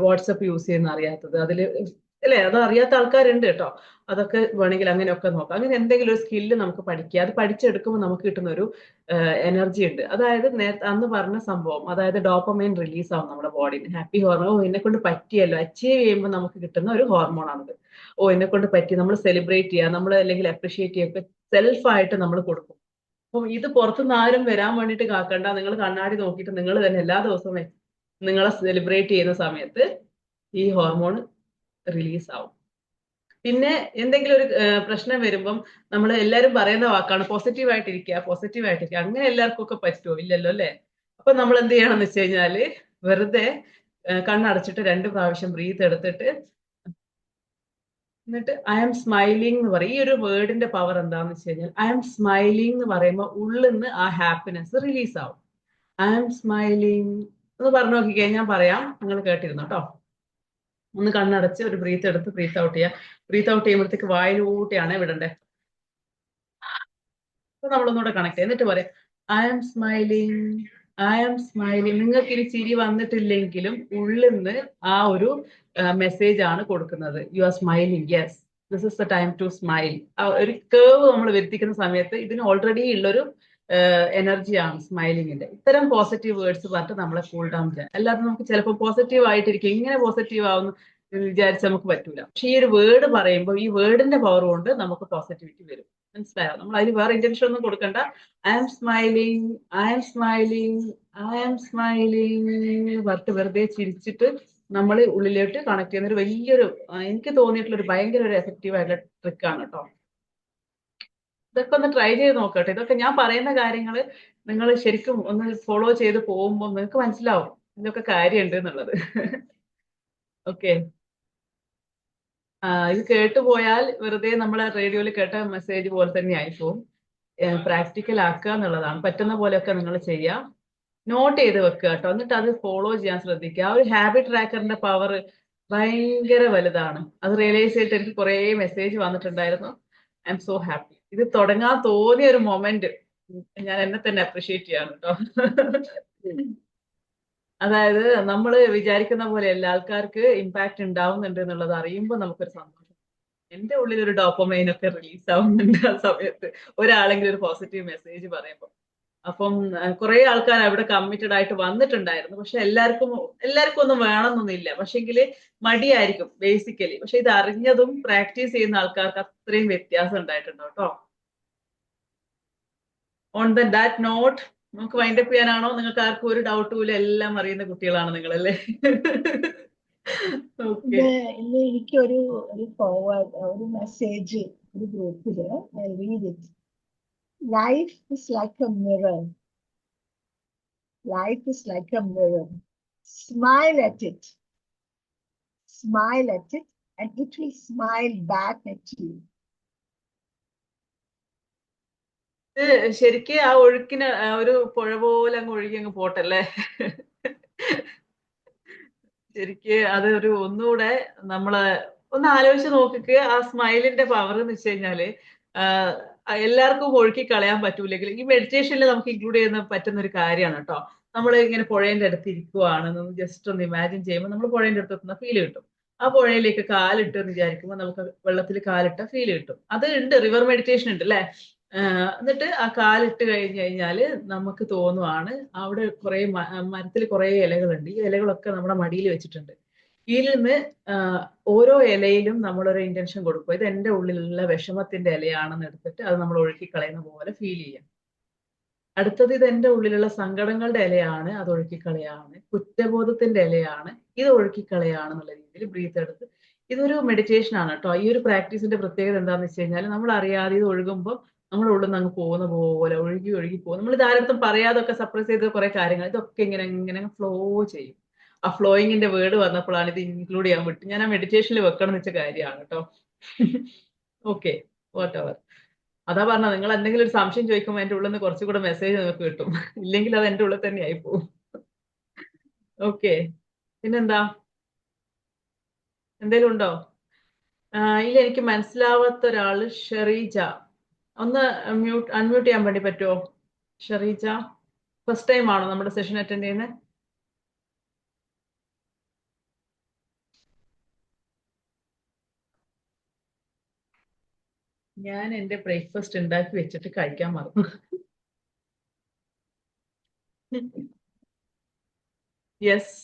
വാട്സപ്പ് യൂസ് ചെയ്യുന്ന അറിയാത്തത് അതില് അല്ലെ, അത് അറിയാത്ത ആൾക്കാരുണ്ട് കേട്ടോ. അതൊക്കെ വേണമെങ്കിൽ അങ്ങനെയൊക്കെ നോക്കാം. അങ്ങനെ എന്തെങ്കിലും ഒരു സ്കില്ല് നമുക്ക് പഠിക്കുക. അത് പഠിച്ചെടുക്കുമ്പോൾ നമുക്ക് കിട്ടുന്ന ഒരു എനർജി ഉണ്ട്. അതായത് അന്ന് പറഞ്ഞ സംഭവം, അതായത് ഡോപ്പമൈൻ റിലീസ് ആവും നമ്മുടെ ബോഡിയിൽ. Happy hormone. എന്നെ കൊണ്ട് പറ്റിയല്ലോ, അച്ചീവ് ചെയ്യുമ്പോൾ നമുക്ക് കിട്ടുന്ന ഒരു ഹോർമോണാണത്. എന്നെ കൊണ്ട് പറ്റി, നമ്മൾ സെലിബ്രേറ്റ് ചെയ്യുക, നമ്മൾ അല്ലെങ്കിൽ അപ്രിഷിയേറ്റ് ചെയ്യുക, സെൽഫായിട്ട് നമ്മൾ കൊടുക്കും. അപ്പം ഇത് പുറത്തുനിന്ന് ആരും വരാൻ വേണ്ടിയിട്ട് കാക്കണ്ട. നിങ്ങൾ കണ്ണാടി നോക്കിയിട്ട് നിങ്ങൾ തന്നെ എല്ലാ ദിവസവും നിങ്ങളെ സെലിബ്രേറ്റ് ചെയ്യുന്ന സമയത്ത് ഈ ഹോർമോൺ റിലീസ് ആവും. പിന്നെ എന്തെങ്കിലും ഒരു പ്രശ്നം വരുമ്പം നമ്മൾ എല്ലാവരും പറയുന്ന വാക്കാണ് പോസിറ്റീവ് ആയിട്ടിരിക്കുക. അങ്ങനെ എല്ലാവർക്കും ഒക്കെ പറ്റുമോ? ഇല്ലല്ലോ അല്ലേ? അപ്പൊ നമ്മൾ എന്ത് ചെയ്യണം എന്ന് വെച്ച് കഴിഞ്ഞാല് വെറുതെ കണ്ണടച്ചിട്ട് 2 പ്രാവശ്യം ബ്രീത്ത് എടുത്തിട്ട് എന്നിട്ട് ഐ ആം സ്മൈലിംഗ് എന്ന് പറയും. ഈ ഒരു വേർഡിന്റെ പവർ എന്താന്ന് വെച്ച് കഴിഞ്ഞാൽ ഐ ആം സ്മൈലിംഗ് എന്ന് പറയുമ്പോൾ ഉള്ളിൽ നിന്ന് ആ ഹാപ്പിനെസ് റിലീസ് ആവും. ഐ ആം സ്മൈലിംഗ് എന്ന് പറഞ്ഞു നോക്കിക്കേ, ഞാൻ പറയാം, നിങ്ങൾ കേട്ടിരുന്നു കേട്ടോ. ഒന്ന് കണ്ണടച്ച് ഒരു ബ്രീത്ത് എടുത്ത് ബ്രീത്ത് ഔട്ട് ചെയ്യുക. ബ്രീത്ത് ഔട്ട് ചെയ്യുമ്പോഴത്തേക്ക് വായിലൂട്ടിയാണ് വിടണ്ടേ. അപ്പൊ നമ്മളൊന്നുകൂടെ കണക്ട് ചെയ്യാം. എന്നിട്ട് പറയാം ഐ ആം സ്മൈലിംഗ്. നിങ്ങൾക്ക് ഇനി ചിരി വന്നിട്ടില്ലെങ്കിലും ഉള്ളിൽ നിന്ന് ആ ഒരു മെസ്സേജ് ആണ് കൊടുക്കുന്നത്. You are smiling, yes this is the time to smile. ഒരു കേവ് നമ്മൾ വരുത്തിക്കുന്ന സമയത്ത് ഇതിന് ഓൾറെഡി ഉള്ളൊരു എനർജിയാണ് സ്മൈലിങ്ങിന്റെ. ഇത്തരം പോസിറ്റീവ് വേർഡ്സ് പറഞ്ഞിട്ട് നമ്മളെ കൂൾ ഡൗൺ ചെയ്യാം. അല്ലാതെ നമുക്ക് ചിലപ്പോൾ പോസിറ്റീവ് ആയിട്ടിരിക്കും, ഇങ്ങനെ പോസിറ്റീവ് ആവുന്നു വിചാരിച്ച് നമുക്ക് പറ്റൂല. പക്ഷെ ഈ ഒരു വേർഡ് പറയുമ്പോൾ ഈ വേർഡിന്റെ പവർ കൊണ്ട് നമുക്ക് പോസിറ്റിവിറ്റി വരും. മനസ്സിലായോ? നമ്മൾ അതിന് വേറെ ഇന്റൻഷൻ ഒന്നും കൊടുക്കണ്ട. ഐ ആം സ്മൈലിംഗ് പറഞ്ഞിട്ട് വെറുതെ ചിരിച്ചിട്ട് നമ്മൾ ഉള്ളിലോട്ട് കണക്ട് ചെയ്യുന്ന ഒരു വലിയൊരു എനിക്ക് തോന്നിയിട്ടുള്ള ഒരു ഭയങ്കര ഒരു എഫക്റ്റീവ് ആയിട്ടുള്ള ട്രിക്കാണ് കേട്ടോ. ഇതൊക്കെ ഒന്ന് ട്രൈ ചെയ്ത് നോക്കട്ടെ. ഇതൊക്കെ ഞാൻ പറയുന്ന കാര്യങ്ങൾ നിങ്ങൾ ശരിക്കും ഒന്ന് ഫോളോ ചെയ്ത് പോകുമ്പോൾ നിങ്ങൾക്ക് മനസ്സിലാവും ഇതിലൊക്കെ കാര്യമുണ്ട് എന്നുള്ളത്. ഓക്കെ, ഇത് കേട്ടുപോയാൽ വെറുതെ നമ്മളെ റേഡിയോയിൽ കേട്ട മെസ്സേജ് പോലെ തന്നെ ആയിപ്പോവും. പ്രാക്ടിക്കൽ ആക്കുക എന്നുള്ളതാണ്. പറ്റുന്ന പോലെയൊക്കെ നിങ്ങൾ ചെയ്യുക, നോട്ട് ചെയ്ത് വെക്കുക കേട്ടോ. എന്നിട്ട് അത് ഫോളോ ചെയ്യാൻ ശ്രദ്ധിക്കുക. ആ ഒരു ഹാബിറ്റ് ട്രാക്കറിന്റെ പവർ ഭയങ്കര വലുതാണ്. അത് റിയലൈസ് ചെയ്തിട്ട് എനിക്ക് കുറേ മെസ്സേജ് വന്നിട്ടുണ്ടായിരുന്നു. I M so happy. ഇത് തുടങ്ങാൻ തോന്നിയ ഒരു മൊമെന്റ് ഞാൻ എന്നെ തന്നെ അപ്രിഷിയേറ്റ് ചെയ്യാണ് കേട്ടോ. അതായത് നമ്മൾ വിചാരിക്കുന്ന പോലെ എല്ലാ ആൾക്കാർക്ക് ഇമ്പാക്ട് ഉണ്ടാവുന്നുണ്ട് എന്നുള്ളത് അറിയുമ്പോൾ നമുക്കൊരു സന്തോഷം. എന്റെ ഉള്ളിൽ ഒരു ഡോപ്പമൈൻ ഒക്കെ റിലീസ് ആവുന്നുണ്ട് ആ സമയത്ത് ഒരാളെങ്കിലും ഒരു പോസിറ്റീവ് മെസ്സേജ് പറയുമ്പോൾ. അപ്പം കുറെ ആൾക്കാർ അവിടെ കമ്മിറ്റഡ് ആയിട്ട് വന്നിട്ടുണ്ടായിരുന്നു. പക്ഷെ എല്ലാവർക്കും ഒന്നും വേണമെന്നൊന്നുമില്ല. പക്ഷെങ്കിൽ മടിയായിരിക്കും ബേസിക്കലി. പക്ഷെ ഇത് അറിഞ്ഞതും പ്രാക്ടീസ് ചെയ്യുന്ന ആൾക്കാർക്ക് അത്രയും വ്യത്യാസം ഉണ്ടായിട്ടുണ്ട് കേട്ടോ. ഓൺ ദാറ്റ് നോട്ട് നമുക്ക് വൈൻഡപ്പ് ചെയ്യാനാണോ? നിങ്ങൾക്ക് ആർക്കും ഒരു ഡൗട്ടും ഇല്ല, എല്ലാം അറിയുന്ന കുട്ടികളാണ് നിങ്ങളല്ലേ? ഓക്കെ, ഇന്ന് എനിക്ക് ഒരു ഫോർവേഡ് ഒരു മെസ്സേജ് ഒരു ഗ്രൂപ്പില് read it. Life is like A mirror. Life is like A mirror. Smile at it. Smile at it and it will smile back at you. ശരിക്ക് ആ ഒഴുക്കിന് ഒരു പുഴ പോലെ അങ്ങ് ഒഴുകി അങ്ങ് പോട്ടല്ലേ. ശരിക്ക് അത് ഒരു ഒന്നുകൂടെ നമ്മള് ഒന്ന് ആലോചിച്ച് നോക്കിക്ക്. ആ സ്മൈലിന്റെ പവർ എന്ന് വെച്ച് കഴിഞ്ഞാല് എല്ലാവർക്കും ഒഴുക്കി കളയാൻ പറ്റൂലെങ്കിൽ ഈ മെഡിറ്റേഷനിൽ നമുക്ക് ഇൻക്ലൂഡ് ചെയ്യുന്ന പറ്റുന്ന ഒരു കാര്യമാണ് കേട്ടോ. നമ്മൾ ഇങ്ങനെ പുഴേന്റെ അടുത്ത് ഇരിക്കുവാണ്, ജസ്റ്റ് ഒന്ന് ഇമാജിൻ ചെയ്യുമ്പോൾ നമ്മൾ പുഴേന്റെ അടുത്ത് എത്തുന്ന ഫീൽ കിട്ടും. ആ പുഴയിലേക്ക് കാലിട്ട് എന്ന് വിചാരിക്കുമ്പോൾ നമുക്ക് വെള്ളത്തിൽ കാലിട്ട ഫീൽ കിട്ടും. അത് ഉണ്ട്, റിവർ മെഡിറ്റേഷൻ ഉണ്ട് അല്ലെ. എന്നിട്ട് ആ കാലിട്ട് കഴിഞ്ഞ് കഴിഞ്ഞാല് നമുക്ക് തോന്നുവാണ് അവിടെ കുറെ മരത്തിൽ കുറെ ഇലകളുണ്ട്. ഈ ഇലകളൊക്കെ നമ്മുടെ മടിയിൽ വെച്ചിട്ടുണ്ട്. ഇതിൽ നിന്ന് ഓരോ ഇലയിലും നമ്മളൊരു ഇന്റൻഷൻ കൊടുക്കും. ഇത് എന്റെ ഉള്ളിലുള്ള വിഷമത്തിന്റെ ഇലയാണെന്ന് എടുത്തിട്ട് അത് നമ്മൾ ഒഴുക്കി കളയുന്ന പോലെ ഫീൽ ചെയ്യാം. അടുത്തത് ഇത് എന്റെ ഉള്ളിലുള്ള സങ്കടങ്ങളുടെ ഇലയാണ്, അത് ഒഴുക്കിക്കളയാണ്. കുറ്റബോധത്തിന്റെ ഇലയാണ്, ഇത് ഒഴുക്കിക്കളയാണെന്നുള്ള രീതിയിൽ ബ്രീത്ത് എടുത്ത് ഇതൊരു മെഡിറ്റേഷൻ ആണ് കേട്ടോ. ഈ ഒരു പ്രാക്ടീസിന്റെ പ്രത്യേകത എന്താണെന്ന് വെച്ച് കഴിഞ്ഞാൽ നമ്മൾ അറിയാതെ ഇത് ഒഴുകുമ്പോൾ നമ്മുടെ ഉള്ളിൽ നിന്ന് അങ്ങ് പോകുന്ന പോലെ ഒഴുകി പോകും. നമ്മൾ ഇതാരത്തും പറയാതൊക്കെ സപ്രസ് ചെയ്ത കുറെ കാര്യങ്ങൾ ഇതൊക്കെ ഇങ്ങനെ ഫ്ലോ ചെയ്യും. ആ ഫ്ലോയിങ്ങിന്റെ വേർഡ് വന്നപ്പോഴാണ് ഇത് ഇൻക്ലൂഡ് ചെയ്യാൻ വിട്ടു. ഞാൻ ആ മെഡിറ്റേഷനിൽ വെക്കണം എന്ന് വെച്ച കാര്യമാണ് കേട്ടോ. Okay, what ever. അതാ പറഞ്ഞ നിങ്ങൾ എന്തെങ്കിലും ഒരു സംശയം ചോദിക്കുമ്പോൾ എന്റെ ഉള്ളിൽ നിന്ന് കുറച്ചുകൂടെ മെസ്സേജ് നിങ്ങൾക്ക് കിട്ടും. ഇല്ലെങ്കിൽ അത് എന്റെ ഉള്ളിൽ തന്നെ ആയി പോകും. ഓക്കെ, പിന്നെന്താ, എന്തേലും ഉണ്ടോ? ഇല്ല, എനിക്ക് മനസ്സിലാവാത്ത ഒരാള് ഷെറീജ. ഒന്ന് അൺമ്യൂട്ട് ചെയ്യാൻ വേണ്ടി പറ്റുമോ ഷെറീജ? ഫസ്റ്റ് ടൈം ആണോ നമ്മുടെ സെഷൻ അറ്റൻഡ് ചെയ്യുന്നത്? ഞാൻ എന്റെ ബ്രേക്ക്ഫാസ്റ്റ് ഉണ്ടാക്കി വെച്ചിട്ട് കഴിക്കാൻ മറന്നു. യെസ്,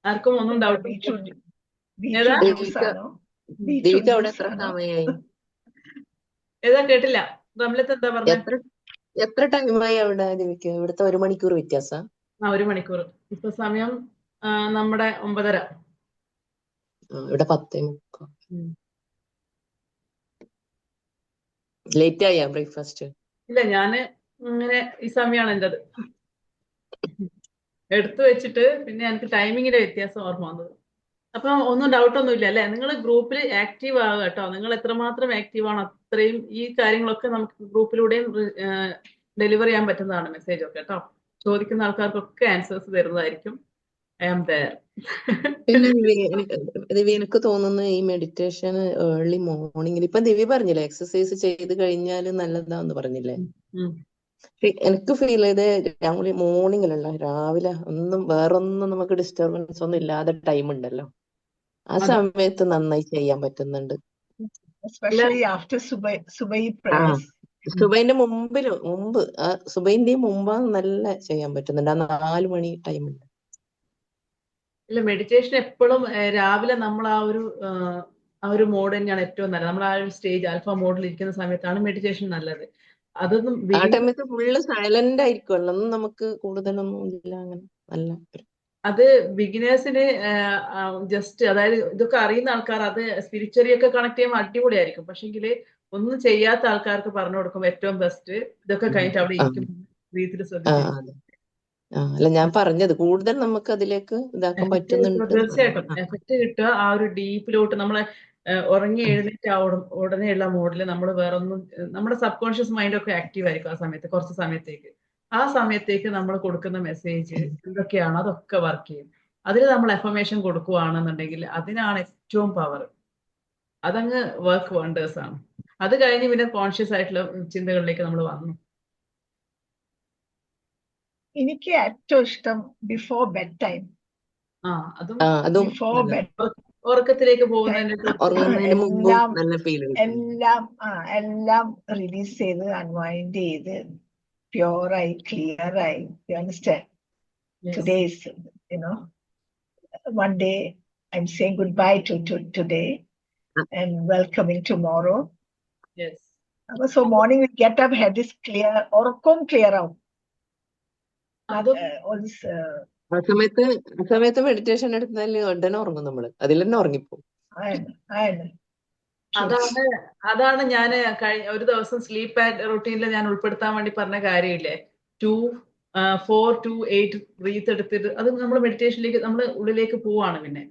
ആർക്കും ഒന്നും ഡൗട്ട്? ഏതാ ഏതാ കേട്ടില്ല. റംലത്ത് എന്താ പറഞ്ഞത്? എത്ര ടൈമായി അവിടെ ദേവിക്ക്? ഇവിടുത്തെ 1 മണിക്കൂർ വ്യത്യാസം. 1 മണിക്കൂർ. ഇപ്പൊ സമയം നമ്മുടെ 9:30. ഇവിടെ 10:30. ലേറ്റ് ആയാ ബ്രേക്ക്ഫാസ്റ്റ്? ഇല്ല, ഞാന് ഇങ്ങനെ ഈ സമയമാണ് എന്റേത് എടുത്തു വെച്ചിട്ട് പിന്നെ എനിക്ക് ടൈമിങ്ങിന്റെ വ്യത്യാസം ഓർമ്മ വന്നത്. അപ്പൊ ഒന്നും ഡൗട്ട് ഒന്നും ഇല്ല അല്ലെ? നിങ്ങൾ ഗ്രൂപ്പിൽ ആക്റ്റീവ് ആവുക കേട്ടോ. നിങ്ങൾ എത്രമാത്രം ആക്റ്റീവ് ആണോ അത്രയും ഈ കാര്യങ്ങളൊക്കെ നമുക്ക് ഗ്രൂപ്പിലൂടെയും ഡെലിവർ ചെയ്യാൻ പറ്റുന്നതാണ് മെസ്സേജ് ഒക്കെ കേട്ടോ. ചോദിക്കുന്ന ആൾക്കാർക്കൊക്കെ ആൻസേഴ്സ് തരുന്നതായിരിക്കും. I am there. പിന്നെ ദിവ്യ എനിക്ക് തോന്നുന്നു ഈ മെഡിറ്റേഷൻ ഏർലി മോർണിംഗിൽ ഇപ്പൊ ദിവ്യ പറഞ്ഞില്ലേ എക്സസൈസ് ചെയ്ത് കഴിഞ്ഞാൽ നല്ലതാന്ന് പറഞ്ഞില്ലേ? എനിക്ക് ഫീൽ ചെയ്ത് മോർണിംഗിലുള്ള രാവിലെ വേറൊന്നും നമുക്ക് ഡിസ്റ്റർബൻസ് ഒന്നും ഇല്ലാതെ ടൈം ഉണ്ടല്ലോ, ആ സമയത്ത് നന്നായി ചെയ്യാൻ പറ്റുന്നുണ്ട്. Especially after Subhi prayers. സുബൈന്റെ മുമ്പ് സുബൈന്റെയും മുമ്പാണ് നല്ല ചെയ്യാൻ പറ്റുന്നുണ്ട്. ആ 4 മണി ടൈം ഉണ്ട്. ഇല്ല, മെഡിറ്റേഷൻ എപ്പോഴും രാവിലെ നമ്മൾ ആ ഒരു മോഡ് തന്നെയാണ് ഏറ്റവും നല്ലത്. നമ്മൾ ആ ഒരു സ്റ്റേജ് ആൽഫ മോഡിൽ ഇരിക്കുന്ന സമയത്താണ് മെഡിറ്റേഷൻ നല്ലത്. അതൊന്നും ആ ടൈമത്ത് ഫുള്ള് സൈലന്റ് ആയിരിക്കുമല്ലോ, ഒന്നും നമുക്ക് കൂടുതലൊന്നും ഇല്ല. അങ്ങനെ നല്ല അത് ബിഗിനേഴ്സിന് ജസ്റ്റ്, അതായത് ഇതൊക്കെ അറിയുന്ന ആൾക്കാർ അത് സ്പിരിച്വലി ഒക്കെ കണക്ട് ചെയ്യുമ്പോൾ അടിപൊളിയായിരിക്കും. പക്ഷെങ്കിൽ ഒന്നും ചെയ്യാത്ത ആൾക്കാർക്ക് പറഞ്ഞു കൊടുക്കുമ്പോൾ ഏറ്റവും ബെസ്റ്റ് ഇതൊക്കെ കഴിഞ്ഞിട്ട് അവിടെ ഇരിക്കും, വീട്ടിൽ ശ്രദ്ധിച്ചിരിക്കും. അല്ല ഞാൻ പറഞ്ഞത് കൂടുതൽ നമുക്ക് അതിലേക്ക് ഇതാക്കാൻ പറ്റുന്നുണ്ട്. തീർച്ചയായിട്ടും എഫക്റ്റ് കിട്ടുക ആ ഒരു ഡീപ്പിലോട്ട്. നമ്മളെ ഉറങ്ങി എഴുന്നേറ്റ് ഉടനെയുള്ള മോഡിൽ നമ്മൾ വേറൊന്നും, നമ്മുടെ സബ് കോൺഷ്യസ് മൈൻഡ് ഒക്കെ ആക്റ്റീവ് ആയിരിക്കും ആ സമയത്ത്, കുറച്ച് സമയത്തേക്ക്. ആ സമയത്തേക്ക് നമ്മൾ കൊടുക്കുന്ന മെസ്സേജ് എന്തൊക്കെയാണോ അതൊക്കെ വർക്ക് ചെയ്യും. അതിൽ നമ്മൾ എഫർമേഷൻ കൊടുക്കുകയാണെന്നുണ്ടെങ്കിൽ അതിനാണ് ഏറ്റവും പവർ. അതങ്ങ് വർക്ക് വണ്ടേഴ്സ് ആണ്. അത് കഴിഞ്ഞ് പിന്നെ കോൺഷ്യസ് ആയിട്ടുള്ള ചിന്തകളിലേക്ക് നമ്മൾ വന്നു. എനിക്ക് ഏറ്റവും ഇഷ്ടം ബിഫോർ ബെഡ് ടൈം. അതും ബിഫോർ ബെഡ്, ഉറക്കത്തിലേക്ക് പോകുന്നതിന് എല്ലാം റിലീസ് ചെയ്ത് അൺവൈൻഡ് ചെയ്ത് പ്യുവറായി ക്ലിയറായി. You understand? Today is, one day I'm saying goodbye to today and welcoming tomorrow. Yes. So morning we get up, head is clear, orkom clear out. All this. ആ സമയത്ത് മെഡിറ്റേഷൻ എടുത്താൽ ഉടനെ ഉറങ്ങും നമ്മള്, അതിൽ തന്നെ ഉറങ്ങിപ്പോകും. അതാണ് ഞാൻ ഒരു ദിവസം സ്ലീപ്പ് റൂട്ടീനിൽ ഞാൻ ഉൾപ്പെടുത്താൻ വേണ്ടി പറഞ്ഞ കാര്യമില്ലേ, 4 to 8 ബ്രീത്ത് എടുത്തിട്ട് അത് നമ്മൾ മെഡിറ്റേഷനിലേക്ക് നമ്മൾ ഉള്ളിലേക്ക് പോവാണ്. പിന്നെ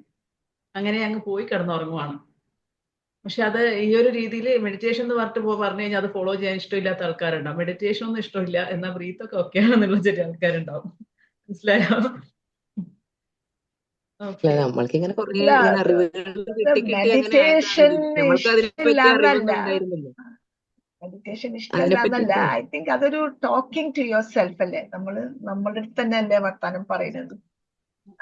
അങ്ങനെ അങ്ങ് പോയി കിടന്നുറങ്ങുവാണ്. പക്ഷെ അത് ഈ ഒരു രീതിയിൽ മെഡിറ്റേഷൻ എന്ന് പറഞ്ഞു കഴിഞ്ഞാൽ അത് ഫോളോ ചെയ്യാൻ ഇഷ്ടമില്ലാത്ത ആൾക്കാരുണ്ടാവും. മെഡിറ്റേഷൻ ഒന്നും ഇഷ്ടമില്ല എന്നാൽ ബ്രീത്ത് ഒക്കെ ഓക്കെയാണെന്നുള്ള ചെറിയ ആൾക്കാരുണ്ടാവും. മനസ്സിലായോ? നമ്മൾക്ക് ഇങ്ങനെ മെഡിറ്റേഷൻ ഇഷ്ടമില്ലാന്നല്ല. ഐ തിങ്ക് അതൊരു ടോക്കിംഗ് ടു യുവർ സെൽഫ് അല്ലേ. നമ്മളുടെ അടുത്ത് തന്നെ അല്ലേ വർത്താനം പറയുന്നത്.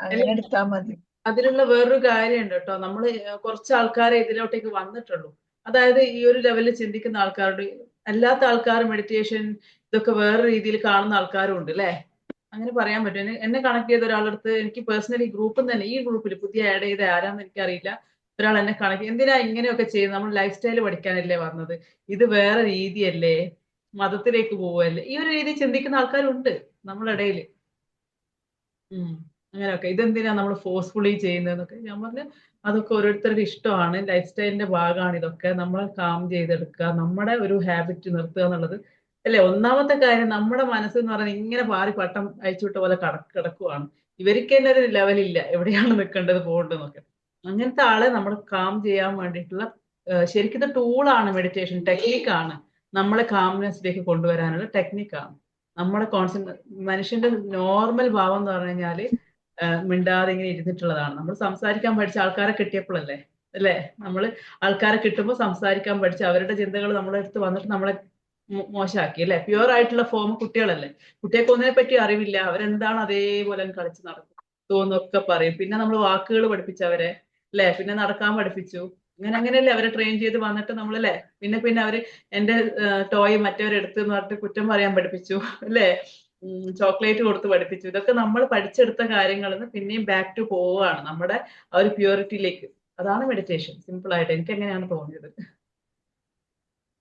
അങ്ങനെ എടുത്താൽ മതി. അതിലുള്ള വേറൊരു കാര്യമുണ്ട് കേട്ടോ. നമ്മൾ കുറച്ച് ആൾക്കാരെ ഇതിലോട്ടേക്ക് വന്നിട്ടുള്ളൂ. അതായത് ഈ ഒരു ലെവലിൽ ചിന്തിക്കുന്ന ആൾക്കാരുടെ അല്ലാത്ത ആൾക്കാർ മെഡിറ്റേഷൻ ഇതൊക്കെ വേറെ രീതിയിൽ കാണുന്ന ആൾക്കാരും ഉണ്ട് അല്ലേ? അങ്ങനെ പറയാൻ പറ്റും. എന്നെ കണക്ട് ചെയ്ത ഒരാളടുത്ത് എനിക്ക് പേഴ്സണലി ഗ്രൂപ്പിൽ തന്നെ, ഈ ഗ്രൂപ്പിൽ പുതിയ ആഡ് ചെയ്ത ആരാന്ന് എനിക്കറിയില്ല, ഒരാൾ എന്നെ കണക്ട്, എന്തിനാ ഇങ്ങനെയൊക്കെ ചെയ്യുന്നത്, നമ്മൾ ലൈഫ് സ്റ്റൈൽ പഠിക്കാനല്ലേ വന്നത്, ഇത് വേറെ രീതിയല്ലേ, മതത്തിലേക്ക് പോവല്ലേ, ഈ ഒരു രീതി ചിന്തിക്കുന്ന ആൾക്കാരുണ്ട് നമ്മളിടയിൽ. അങ്ങനെയൊക്കെ ഇതെന്തിനാ നമ്മൾ ഫോഴ്സ്ഫുള്ളി ചെയ്യുന്നതെന്നൊക്കെ ഞാൻ പറഞ്ഞു. അതൊക്കെ ഓരോരുത്തരുടെ ഇഷ്ടമാണ്, ലൈഫ് സ്റ്റൈലിന്റെ ഭാഗമാണ് ഇതൊക്കെ. നമ്മൾ കാം ചെയ്തെടുക്കുക, നമ്മുടെ ഒരു ഹാബിറ്റ് നിർത്തുക എന്നുള്ളത് അല്ലെ ഒന്നാമത്തെ കാര്യം. നമ്മുടെ മനസ്സെന്ന് പറഞ്ഞാൽ ഇങ്ങനെ പാറി പട്ടം അയച്ചുവിട്ട പോലെ കിടക്കുവാണ്. ഇവർക്ക് തന്നെ ഒരു ലെവലില്ല എവിടെയാണ് നിൽക്കേണ്ടത്, പോകേണ്ടതെന്നൊക്കെ. അങ്ങനത്തെ ആളെ നമ്മൾ കാം ചെയ്യാൻ വേണ്ടിയിട്ടുള്ള ശരിക്കും ടൂളാണ് മെഡിറ്റേഷൻ, ടെക്നിക്കാണ്. നമ്മളെ കാംനെസ്സിലേക്ക് കൊണ്ടുവരാനുള്ള ടെക്നിക്കാണ്. നമ്മുടെ മനുഷ്യന്റെ നോർമൽ ഭാവം എന്ന് പറഞ്ഞു കഴിഞ്ഞാല് മിണ്ടാതെ ഇങ്ങനെ ഇരുന്നിട്ടുള്ളതാണ്. നമ്മൾ സംസാരിക്കാൻ പഠിച്ച ആൾക്കാരെ കിട്ടിയപ്പോഴല്ലേ അല്ലേ? നമ്മൾ ആൾക്കാരെ കിട്ടുമ്പോൾ സംസാരിക്കാൻ പഠിച്ച് അവരുടെ ചിന്തകൾ നമ്മളെ അടുത്ത് വന്നിട്ട് നമ്മളെ മോശമാക്കി അല്ലെ? പ്യുവർ ആയിട്ടുള്ള ഫോം കുട്ടികളല്ലേ. കുട്ടികൾക്ക് ഒന്നിനെ പറ്റി അറിവില്ല, അവരെന്താണ് അതേപോലെ കളിച്ച് നടക്കും, തോന്നൊക്കെ പറയും. പിന്നെ നമ്മൾ വാക്കുകൾ പഠിപ്പിച്ചവരെ അല്ലെ, പിന്നെ നടക്കാൻ പഠിപ്പിച്ചു. അങ്ങനെയല്ലേ അവരെ ട്രെയിൻ ചെയ്ത് വന്നിട്ട് നമ്മളല്ലേ പിന്നെ അവര് എന്റെ ടോയ് മറ്റവരെടുത്ത് എന്ന് പറഞ്ഞിട്ട് കുറ്റം പറയാൻ പഠിപ്പിച്ചു അല്ലേ? ചോക്ലേറ്റ് കൊടുത്ത് പഠിപ്പിച്ചു. ഇതൊക്കെ നമ്മൾ പഠിച്ചെടുത്ത കാര്യങ്ങളിൽ നിന്ന് പിന്നെയും ബാക്ക് ടു പോവുകയാണ് നമ്മുടെ ആ ഒരു പ്യൂരിറ്റിയിലേക്ക്. അതാണ് മെഡിറ്റേഷൻ. സിമ്പിൾ ആയിട്ട് എനിക്ക് എങ്ങനെയാണ് തോന്നിയത്.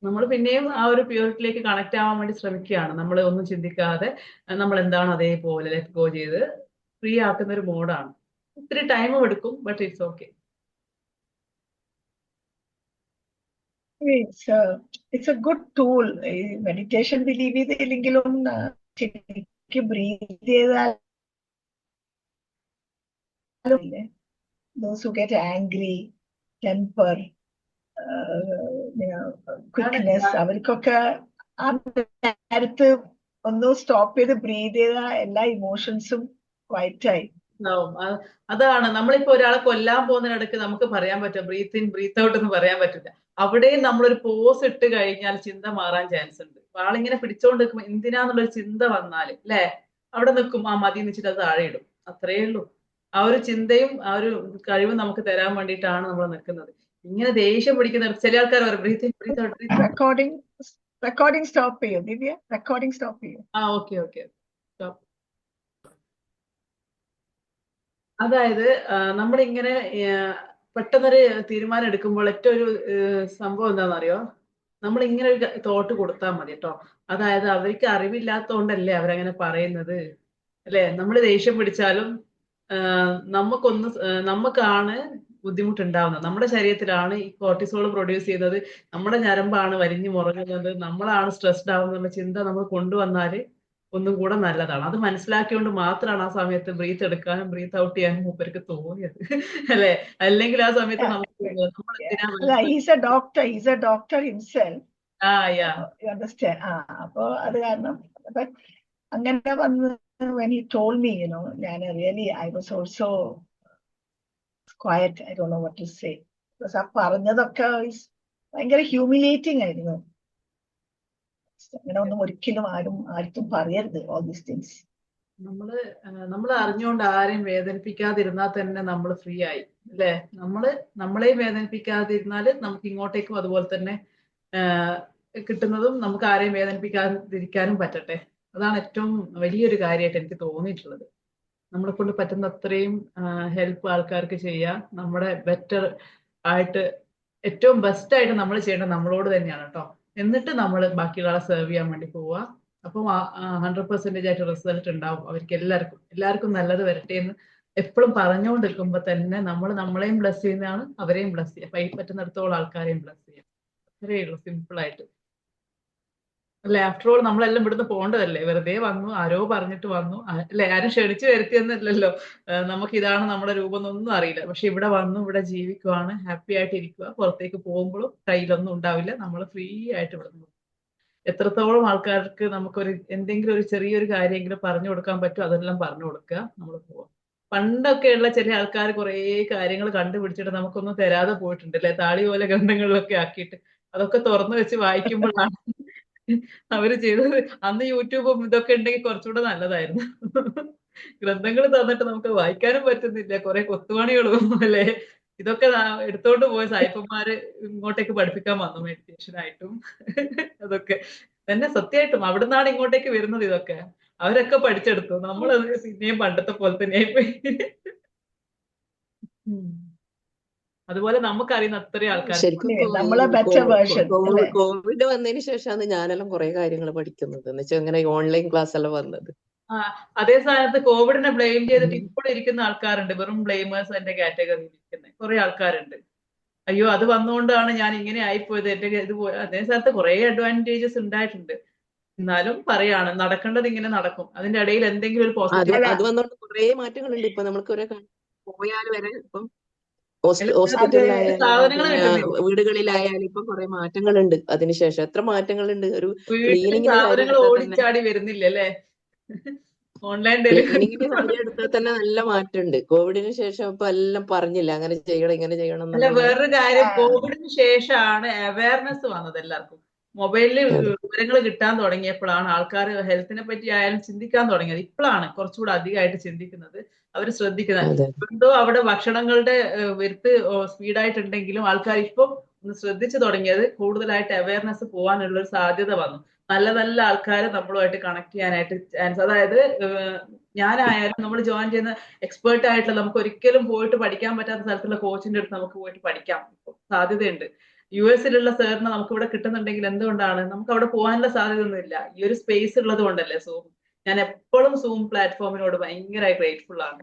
നമ്മൾ പിന്നെയും ആ ഒരു പ്യൂരിറ്റിയിലേക്ക് കണക്ട് ആവാൻ വേണ്ടി ശ്രമിക്കുകയാണ്. നമ്മൾ ഒന്നും ചിന്തിക്കാതെ നമ്മൾ എന്താണ് അതേപോലെ ലെറ്റ് ഗോ ചെയ്ത് ഫ്രീ ആക്കുന്ന ഒരു മോഡാണ്. ഇത്തിരി ടൈമും എടുക്കും, but it's okay. It's a good tool. Meditation believe ചെയ്തില്ലെങ്കിലും ശരിക്കും ബ്രീത്ത് ചെയ്താൽ those who get angry, temper, ക്വിക്നെസ്, അവർക്കൊക്കെ ആ നേരത്ത് ഒന്ന് സ്റ്റോപ്പ് ചെയ്ത് ബ്രീത്ത് ചെയ്ത എല്ലാ ഇമോഷൻസും വൈറ്റായി. അതാണ് നമ്മളിപ്പോ ഒരാളെ കൊല്ലാൻ പോകുന്നതിനിടയ്ക്ക് നമുക്ക് പറയാൻ പറ്റും ബ്രീത്ത് ഇൻ ബ്രീത്ത് ഔട്ട് എന്ന് പറയാൻ പറ്റില്ല. അവിടെയും നമ്മളൊരു പോസ് ഇട്ട് കഴിഞ്ഞാൽ ചിന്ത മാറാൻ ചാൻസ് ഉണ്ട്. ആളിങ്ങനെ പിടിച്ചോണ്ട് നിൽക്കുമ്പോൾ എന്തിനാന്നുള്ളൊരു ചിന്ത വന്നാല് അല്ലെ, അവിടെ നിൽക്കും, ആ മതി വെച്ചിട്ട് അത് താഴെ ഇടും. അത്രേ ഉള്ളൂ. ആ ഒരു ചിന്തയും ആ ഒരു കഴിവും നമുക്ക് തരാൻ വേണ്ടിയിട്ടാണ് നമ്മൾ നിൽക്കുന്നത്. ഇങ്ങനെ ദേഷ്യം പിടിക്കുന്ന ചില ആൾക്കാർ പറയും breath in breath out. Recording stop ചെയ്യും ദിവ്യ, റെക്കോർഡിംഗ് സ്റ്റോപ്പ് ചെയ്യും. ഓക്കെ. അതായത് നമ്മളിങ്ങനെ പെട്ടെന്നൊരു തീരുമാനം എടുക്കുമ്പോൾ ഏറ്റവും ഒരു സംഭവം എന്താണെന്നറിയോ, നമ്മൾ ഇങ്ങനെ ഒരു തോട്ട് കൊടുത്താൽ മതി കേട്ടോ. അതായത് അവർക്ക് അറിവില്ലാത്തതുകൊണ്ടല്ലേ അവരങ്ങനെ പറയുന്നത് അല്ലെ. നമ്മൾ ദേഷ്യം പിടിച്ചാലും നമുക്കാണ് ബുദ്ധിമുട്ടുണ്ടാവുന്നത്. നമ്മുടെ ശരീരത്തിലാണ് ഈ കോർട്ടിസോൾ പ്രൊഡ്യൂസ് ചെയ്യുന്നത്, നമ്മുടെ ഞരമ്പാണ് വലിഞ്ഞു മുറങ്ങുന്നത്, നമ്മളാണ് സ്ട്രെസ്ഡ് ആവുന്നുള്ള ചിന്ത നമ്മൾ കൊണ്ടുവന്നാല് ഒന്നും കൂടെ നല്ലതാണ്. അത് മനസ്സിലാക്കിയോണ്ട് മാത്രമാണ് ആ സമയത്ത് ബ്രീത്ത് എടുക്കാനും ബ്രീത്ത് ഔട്ട് ചെയ്യാനും മൂപ്പർക്ക് തോന്നിയത് അല്ലെ. അല്ലെങ്കിൽ ആ സമയത്ത് he's a doctor himself. You understand? അപ്പൊ അത് കാരണം അങ്ങനെ വന്ന് when he told me, I was also quiet. I don't know what to say. Because ആ പറഞ്ഞതൊക്കെ ഭയങ്കര ഹ്യൂമിലിയേറ്റിംഗ് ആയിരുന്നു. അങ്ങനെ ഒന്നും ഒരിക്കലും ആർക്കും പറയരുത് all these things. നമ്മൾ അറിഞ്ഞുകൊണ്ട് ആരെയും വേദനിപ്പിക്കാതിരുന്നാൽ തന്നെ നമ്മൾ ഫ്രീ ആയി അല്ലെ. നമ്മളെയും വേദനിപ്പിക്കാതിരുന്നാല് നമുക്ക് ഇങ്ങോട്ടേക്കും അതുപോലെ തന്നെ കിട്ടുന്നതും നമുക്ക് ആരെയും വേദനിപ്പിക്കാതിരിക്കാനും പറ്റട്ടെ. അതാണ് ഏറ്റവും വലിയൊരു കാര്യമായിട്ട് എനിക്ക് തോന്നിയിട്ടുള്ളത്. നമ്മളെ കൊണ്ട് പറ്റുന്ന അത്രയും ഹെൽപ്പ് ആൾക്കാർക്ക് ചെയ്യാം. നമ്മുടെ ബെറ്റർ ആയിട്ട് ഏറ്റവും ബെസ്റ്റ് ആയിട്ട് നമ്മൾ ചെയ്യേണ്ടത് നമ്മളോട് തന്നെയാണ് കേട്ടോ. എന്നിട്ട് നമ്മൾ ബാക്കിയുള്ള സെർവ് ചെയ്യാൻ വേണ്ടി പോവുക. അപ്പം 100% ആയിട്ട് റിസൾട്ട് ഉണ്ടാവും. അവർക്ക് എല്ലാവർക്കും നല്ലത് വരട്ടെ എന്ന് എപ്പോഴും പറഞ്ഞുകൊണ്ടിരിക്കുമ്പോ തന്നെ നമ്മൾ നമ്മളെയും ബ്ലസ് ചെയ്യുന്നതാണ്, അവരെയും ബ്ലസ് ചെയ്യാം, പറ്റുന്നിടത്തോളം ആൾക്കാരെയും ബ്ലസ് ചെയ്യാം. അത്രയേ ഉള്ളൂ, സിമ്പിൾ ആയിട്ട് അല്ലെ. ആഫ്റ്റർ ഓൾ നമ്മളെല്ലാം ഇവിടുന്ന് പോകേണ്ടതല്ലേ. വെറുതെ വന്നു, ആരോ പറഞ്ഞിട്ട് വന്നു അല്ലെ, ആരും ക്ഷണിച്ചു വരുത്തിയെന്നല്ലല്ലോ. നമുക്ക് ഇതാണ് നമ്മുടെ രൂപം എന്നൊന്നും അറിയില്ല. പക്ഷെ ഇവിടെ വന്നു, ഇവിടെ ജീവിക്കുവാണ്, ഹാപ്പി ആയിട്ട് ഇരിക്കുക. പുറത്തേക്ക് പോകുമ്പോഴും കയ്യിലൊന്നും ഉണ്ടാവില്ല, നമ്മൾ ഫ്രീ ആയിട്ട് ഇവിടെ നിന്ന് എത്രത്തോളം ആൾക്കാർക്ക് നമുക്കൊരു എന്തെങ്കിലും ഒരു ചെറിയൊരു കാര്യമെങ്കിലും പറഞ്ഞു കൊടുക്കാൻ പറ്റും, അതെല്ലാം പറഞ്ഞു കൊടുക്കുക, നമ്മൾ പോവാം. പണ്ടൊക്കെയുള്ള ചില ആൾക്കാർ കുറേ കാര്യങ്ങൾ കണ്ടുപിടിച്ചിട്ട് നമുക്കൊന്നും തരാതെ പോയിട്ടുണ്ട് അല്ലെ, താളി പോലെ ഗ്രന്ഥങ്ങളിലൊക്കെ ആക്കിയിട്ട്. അതൊക്കെ തുറന്നു വെച്ച് വായിക്കുമ്പോഴാണ് അവര് ചെയ്തത്. അന്ന് യൂട്യൂബും ഇതൊക്കെ ഉണ്ടെങ്കിൽ കുറച്ചുകൂടെ നല്ലതായിരുന്നു. ഗ്രന്ഥങ്ങൾ തന്നിട്ട് നമുക്ക് വായിക്കാനും പറ്റുന്നില്ല, കുറെ കൊത്തുപണികളും അല്ലെ. ഇതൊക്കെ എടുത്തോണ്ട് പോയ സായിപ്പന്മാര് ഇങ്ങോട്ടേക്ക് പഠിപ്പിക്കാൻ വന്നു മെഡിറ്റേഷൻ ആയിട്ടും. അതൊക്കെ തന്നെ സത്യമായിട്ടും അവിടുന്നാണ് ഇങ്ങോട്ടേക്ക് വരുന്നത്. ഇതൊക്കെ അവരൊക്കെ പഠിച്ചെടുത്തു, നമ്മളത് പിന്നെയും പണ്ടത്തെ പോലെ തന്നെയായിപ്പോയി. അതുപോലെ നമുക്കറിയുന്ന അത്രയും ആൾക്കാർ. ശരിക്കും കോവിഡ് വന്നതിന് ശേഷമാണ് ഞാനെല്ലാം കുറെ കാര്യങ്ങൾ പഠിക്കുന്നത്. എന്ന് വെച്ചാൽ ഇങ്ങനെ ഓൺലൈൻ ക്ലാസ് എല്ലാം വന്നത്. അതേ സ്ഥാനത്ത് കോവിഡിനെ ബ്ലെയിം ചെയ്തിട്ട് ഇപ്പോൾ ഇരിക്കുന്ന ആൾക്കാരുണ്ട്, വെറും ബ്ലെയിമേഴ്സ് എന്റെ കാറ്റഗറിയിൽ ഇരിക്കുന്ന കുറെ ആൾക്കാരുണ്ട്. അയ്യോ അത് വന്നുകൊണ്ടാണ് ഞാൻ ഇങ്ങനെ ആയിപ്പോയത്, എന്റെ ഇത് അതേ സ്ഥലത്ത് കുറെ അഡ്വാൻറ്റേജസ് ഉണ്ടായിട്ടുണ്ട്. എന്നാലും പറയാണ് നടക്കേണ്ടത് ഇങ്ങനെ നടക്കും. അതിന്റെ ഇടയിൽ എന്തെങ്കിലും ഒരു പോസിറ്റീവ് അത് വന്നുകൊണ്ട് കുറെ മാറ്റങ്ങളുണ്ട്. ഇപ്പൊ നമുക്ക് പോയാൽ വരെ ഇപ്പം വീടുകളിലായാലും ഇപ്പൊ കുറെ മാറ്റങ്ങളുണ്ട്. അതിനുശേഷം എത്ര മാറ്റങ്ങളുണ്ട്. ഒരു സാധനങ്ങൾ ഓടിച്ചാടി വരുന്നില്ലല്ലേ. ഓൺലൈൻ ഡെലിവറിങ്ങിന്റെ കാര്യം എടുത്താൽ തന്നെ നല്ല മാറ്റമുണ്ട്. കോവിഡിന് ശേഷം ഇപ്പൊ എല്ലാം പറഞ്ഞില്ല അങ്ങനെ ചെയ്യണം ഇങ്ങനെ ചെയ്യണം. അല്ല, വേറൊരു കാര്യം, കോവിഡിന് ശേഷമാണ് അവയർനെസ് വന്നത് എല്ലാവർക്കും. മൊബൈലിൽ വിവരങ്ങൾ കിട്ടാൻ തുടങ്ങിയപ്പോഴാണ് ആൾക്കാർ ഹെൽത്തിനെ പറ്റി ആയാലും ചിന്തിക്കാൻ തുടങ്ങിയത്. ഇപ്പോഴാണ് കുറച്ചുകൂടെ അധികമായിട്ട് ചിന്തിക്കുന്നത്, അവർ ശ്രദ്ധിക്കുന്നത്. എന്തോ അവിടെ ഭക്ഷണങ്ങളുടെ വരുത്ത് സ്പീഡായിട്ടുണ്ടെങ്കിലും ആൾക്കാർ ഇപ്പം ഒന്ന് ശ്രദ്ധിച്ചു തുടങ്ങിയത്, കൂടുതലായിട്ട് അവയർനെസ് പോകാനുള്ള ഒരു സാധ്യത വന്നു. നല്ല നല്ല ആൾക്കാരെ നമ്മളുമായിട്ട് കണക്ട് ചെയ്യാനായിട്ട് ചാൻസ്. അതായത് ഞാനായാലും നമ്മൾ ജോയിൻ ചെയ്യുന്ന എക്സ്പേർട്ട് ആയിട്ടുള്ള, നമുക്ക് ഒരിക്കലും പോയിട്ട് പഠിക്കാൻ പറ്റാത്ത സ്ഥലത്തുള്ള കോച്ചിന്റെ അടുത്ത് നമുക്ക് പോയിട്ട് പഠിക്കാം സാധ്യതയുണ്ട്. US സാറിന് നമുക്ക് ഇവിടെ കിട്ടുന്നുണ്ടെങ്കിൽ എന്തുകൊണ്ടാണ്? നമുക്ക് അവിടെ പോകാനുള്ള സാധ്യതയൊന്നുമില്ല. ഈ ഒരു സ്പേസ് ഉള്ളത് കൊണ്ടല്ലേ സൂം. ഞാൻ എപ്പോഴും സൂം പ്ലാറ്റ്ഫോമിനോട് ഭയങ്കര ഗ്രേറ്റ്ഫുൾ ആണ്.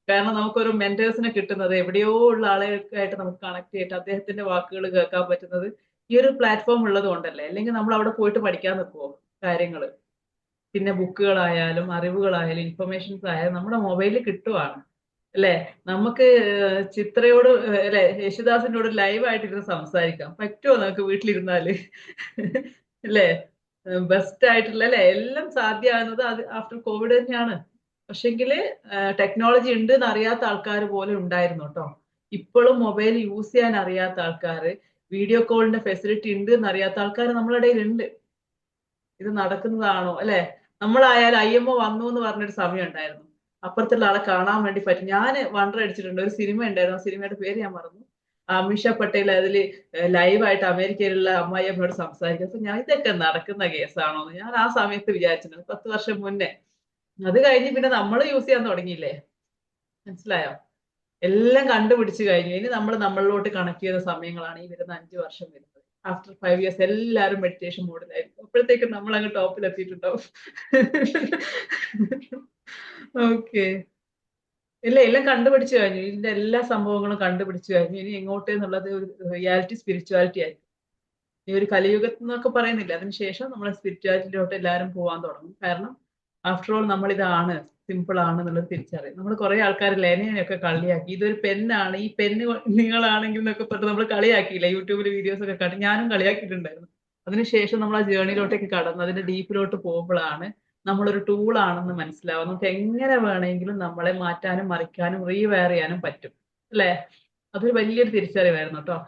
കാരണം നമുക്കൊരു മെന്റേഴ്സിനെ കിട്ടുന്നത്, എവിടെയോ ഉള്ള ആളുകൾക്കായിട്ട് നമുക്ക് കണക്ട് ചെയ്തിട്ട് അദ്ദേഹത്തിന്റെ വാക്കുകൾ കേൾക്കാൻ പറ്റുന്നത് ഈ ഒരു പ്ലാറ്റ്ഫോം ഉള്ളത് കൊണ്ടല്ലേ. അല്ലെങ്കിൽ നമ്മൾ അവിടെ പോയിട്ട് പഠിക്കാൻ നിൽക്കുവോ കാര്യങ്ങള്? പിന്നെ ബുക്കുകളായാലും അറിവുകളായാലും ഇൻഫർമേഷൻസ് ആയാലും നമ്മുടെ മൊബൈലിൽ കിട്ടുവാണ് അല്ലെ. നമുക്ക് ചിത്രയോട് അല്ലെ യേശുദാസിനോട് ലൈവായിട്ടിരുന്ന് സംസാരിക്കാം പറ്റുമോ നമുക്ക് വീട്ടിലിരുന്നാല്? അല്ലേ? ബെസ്റ്റ് ആയിട്ടുള്ള അല്ലെ എല്ലാം സാധ്യമാകുന്നത് അത് ആഫ്റ്റർ കോവിഡ് തന്നെയാണ്. പക്ഷെങ്കില് ടെക്നോളജി ഉണ്ട് എന്ന് അറിയാത്ത ആൾക്കാർ പോലെ ഉണ്ടായിരുന്നു കേട്ടോ. ഇപ്പോഴും മൊബൈൽ യൂസ് ചെയ്യാൻ അറിയാത്ത ആൾക്കാർ, വീഡിയോ കോളിന്റെ ഫെസിലിറ്റി ഉണ്ട് എന്ന് അറിയാത്ത ആൾക്കാർ നമ്മുടെ ഇടയിൽ ഉണ്ട്. ഇത് നടക്കുന്നതാണോ അല്ലെ? നമ്മളായാലും IMO വന്നു എന്ന് പറഞ്ഞൊരു സമയം ഉണ്ടായിരുന്നു. അപ്പുറത്തുള്ള ആളെ കാണാൻ വേണ്ടി പറ്റും. ഞാൻ വണ്ടർ അടിച്ചിട്ടുണ്ട്. ഒരു സിനിമ ഉണ്ടായിരുന്നു, ആ സിനിമയുടെ പേര് ഞാൻ മറന്നു. അമിഷ പട്ടേൽ അതിൽ ലൈവായിട്ട് അമേരിക്കയിലുള്ള അമ്മായിയമ്മയോട് സംസാരിക്കും. അപ്പൊ ഞാൻ ഇതൊക്കെ നടക്കുന്ന കേസാണോ എന്ന് ഞാൻ ആ സമയത്ത് വിചാരിച്ചിട്ടുണ്ട്, 10 വർഷം മുന്നേ. അത് കഴിഞ്ഞ് പിന്നെ നമ്മൾ യൂസ് ചെയ്യാൻ തുടങ്ങിയില്ലേ, മനസ്സിലായോ? എല്ലാം കണ്ടുപിടിച്ചു കഴിഞ്ഞു. ഇനി നമ്മൾ നമ്മളിലോട്ട് കണക്ട് ചെയ്ത സമയങ്ങളാണ് ഈ വരുന്ന 5 വർഷം വരുന്നത്. ആഫ്റ്റർ 5 years എല്ലാവരും മെഡിറ്റേഷൻ മോഡിലായിരിക്കും. അപ്പോഴത്തേക്കും നമ്മൾ അങ്ങ് ടോപ്പിൽ എത്തിയിട്ടുണ്ടാവും. ഓക്കെ. ഇല്ല, എല്ലാം കണ്ടുപിടിച്ചു കഴിഞ്ഞു. ഇതിന്റെ എല്ലാ സംഭവങ്ങളും കണ്ടുപിടിച്ചു കഴിഞ്ഞു. ഇനി എങ്ങോട്ട് എന്നുള്ളത് ഒരു റിയാലിറ്റി സ്പിരിച്വാലിറ്റി ആയിരിക്കും. ഈ ഒരു കലിയുഗത്തിൽ എന്നൊക്കെ പറയുന്നില്ല, അതിനുശേഷം നമ്മൾ സ്പിരിച്വാലിറ്റിയിലോട്ട് എല്ലാവരും പോകാൻ തുടങ്ങും. കാരണം ആഫ്റ്റർ ഓൾ നമ്മൾ ഇതാണ്, സിമ്പിൾ ആണ് എന്നുള്ളത് തിരിച്ചറിയും. നമ്മൾ കുറെ ആൾക്കാർ ലെനയൊക്കെ കളിയാക്കി, ഇതൊരു പെന്നാണ്, ഈ പെന്ന് നിങ്ങളാണെങ്കിൽ എന്നൊക്കെ പറഞ്ഞിട്ട് നമ്മൾ കളിയാക്കിയില്ല. യൂട്യൂബിൽ വീഡിയോസ് ഒക്കെ കണ്ട് ഞാനും കളിയാക്കിയിട്ടുണ്ടായിരുന്നു. അതിനുശേഷം നമ്മൾ ആ ജേർണിയിലോട്ടേക്ക് കടന്ന് അതിന്റെ ഡീപ്പിലോട്ട് പോകുമ്പോഴാണ് നമ്മളൊരു ടൂൾ ആണെന്ന് മനസ്സിലാവും. നമുക്ക് എങ്ങനെ വേണമെങ്കിലും നമ്മളെ മാറ്റാനും മറിക്കാനും റീവെയർ ചെയ്യാനും പറ്റും അല്ലെ. അതൊരു വലിയൊരു തിരിച്ചറിവായിരുന്നു കേട്ടോ.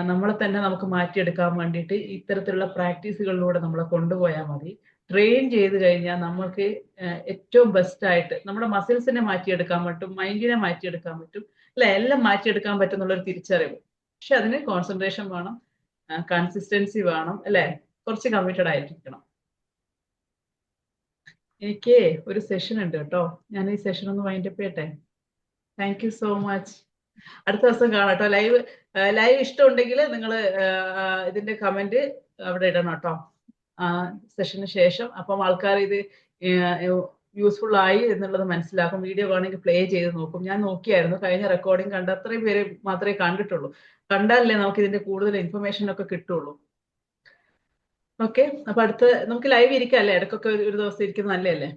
നമ്മളെ തന്നെ നമുക്ക് മാറ്റിയെടുക്കാൻ വേണ്ടിയിട്ട് ഇത്തരത്തിലുള്ള പ്രാക്ടീസുകളിലൂടെ നമ്മളെ കൊണ്ടുപോയാൽ മതി. ട്രെയിൻ ചെയ്ത് കഴിഞ്ഞാൽ നമ്മൾക്ക് ഏറ്റവും ബെസ്റ്റ് ആയിട്ട് നമ്മുടെ മസിൽസിനെ മാറ്റിയെടുക്കാൻ പറ്റും, മൈൻഡിനെ മാറ്റിയെടുക്കാൻ പറ്റും അല്ലെ, എല്ലാം മാറ്റിയെടുക്കാൻ പറ്റും എന്നുള്ളൊരു തിരിച്ചറിവ്. പക്ഷെ അതിന് കോൺസെൻട്രേഷൻ വേണം, കൺസിസ്റ്റൻസി വേണം അല്ലെ, കുറച്ച് കമ്മിറ്റഡ് ആയിരിക്കണം. എനിക്ക് ഒരു സെഷൻ ഉണ്ട് കേട്ടോ, ഞാൻ ഈ സെഷൻ ഒന്ന് വൈൻഡപ്പ് ചെയ്യട്ടെ. Thank you so much. അടുത്ത ദിവസം കാണാം കേട്ടോ. ലൈവ് ഇഷ്ടമുണ്ടെങ്കിൽ നിങ്ങൾ ഇതിന്റെ കമന്റ് അവിടെ ഇടണം കേട്ടോ സെഷന് ശേഷം. അപ്പം ആൾക്കാർ ഇത് യൂസ്ഫുൾ ആയി എന്നുള്ളത് മനസ്സിലാക്കും. വീഡിയോ വേണമെങ്കിൽ പ്ലേ ചെയ്ത് നോക്കും. ഞാൻ നോക്കിയായിരുന്നു, കഴിഞ്ഞ റെക്കോർഡിംഗ് കണ്ട അത്രയും പേര് മാത്രമേ കണ്ടിട്ടുള്ളൂ. കണ്ടാലല്ലേ നമുക്ക് ഇതിന്റെ കൂടുതൽ ഇൻഫർമേഷൻ ഒക്കെ കിട്ടുള്ളൂ. ഓക്കെ, അപ്പൊ നമുക്ക് ലൈവ് ഇരിക്കാം അല്ലേ, ഇടയ്ക്കൊക്കെ ഒരു ദിവസം ഇരിക്കുന്നത് നല്ലതല്ലേ.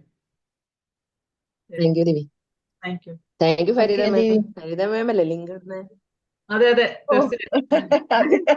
Thank you Divi. Thank you. Thank you Fareeda ma'am. Fareeda ma'am അല്ലേ ലിങ്ക് ഇടുന്നത്? അതെ തീർച്ചയായിട്ടും.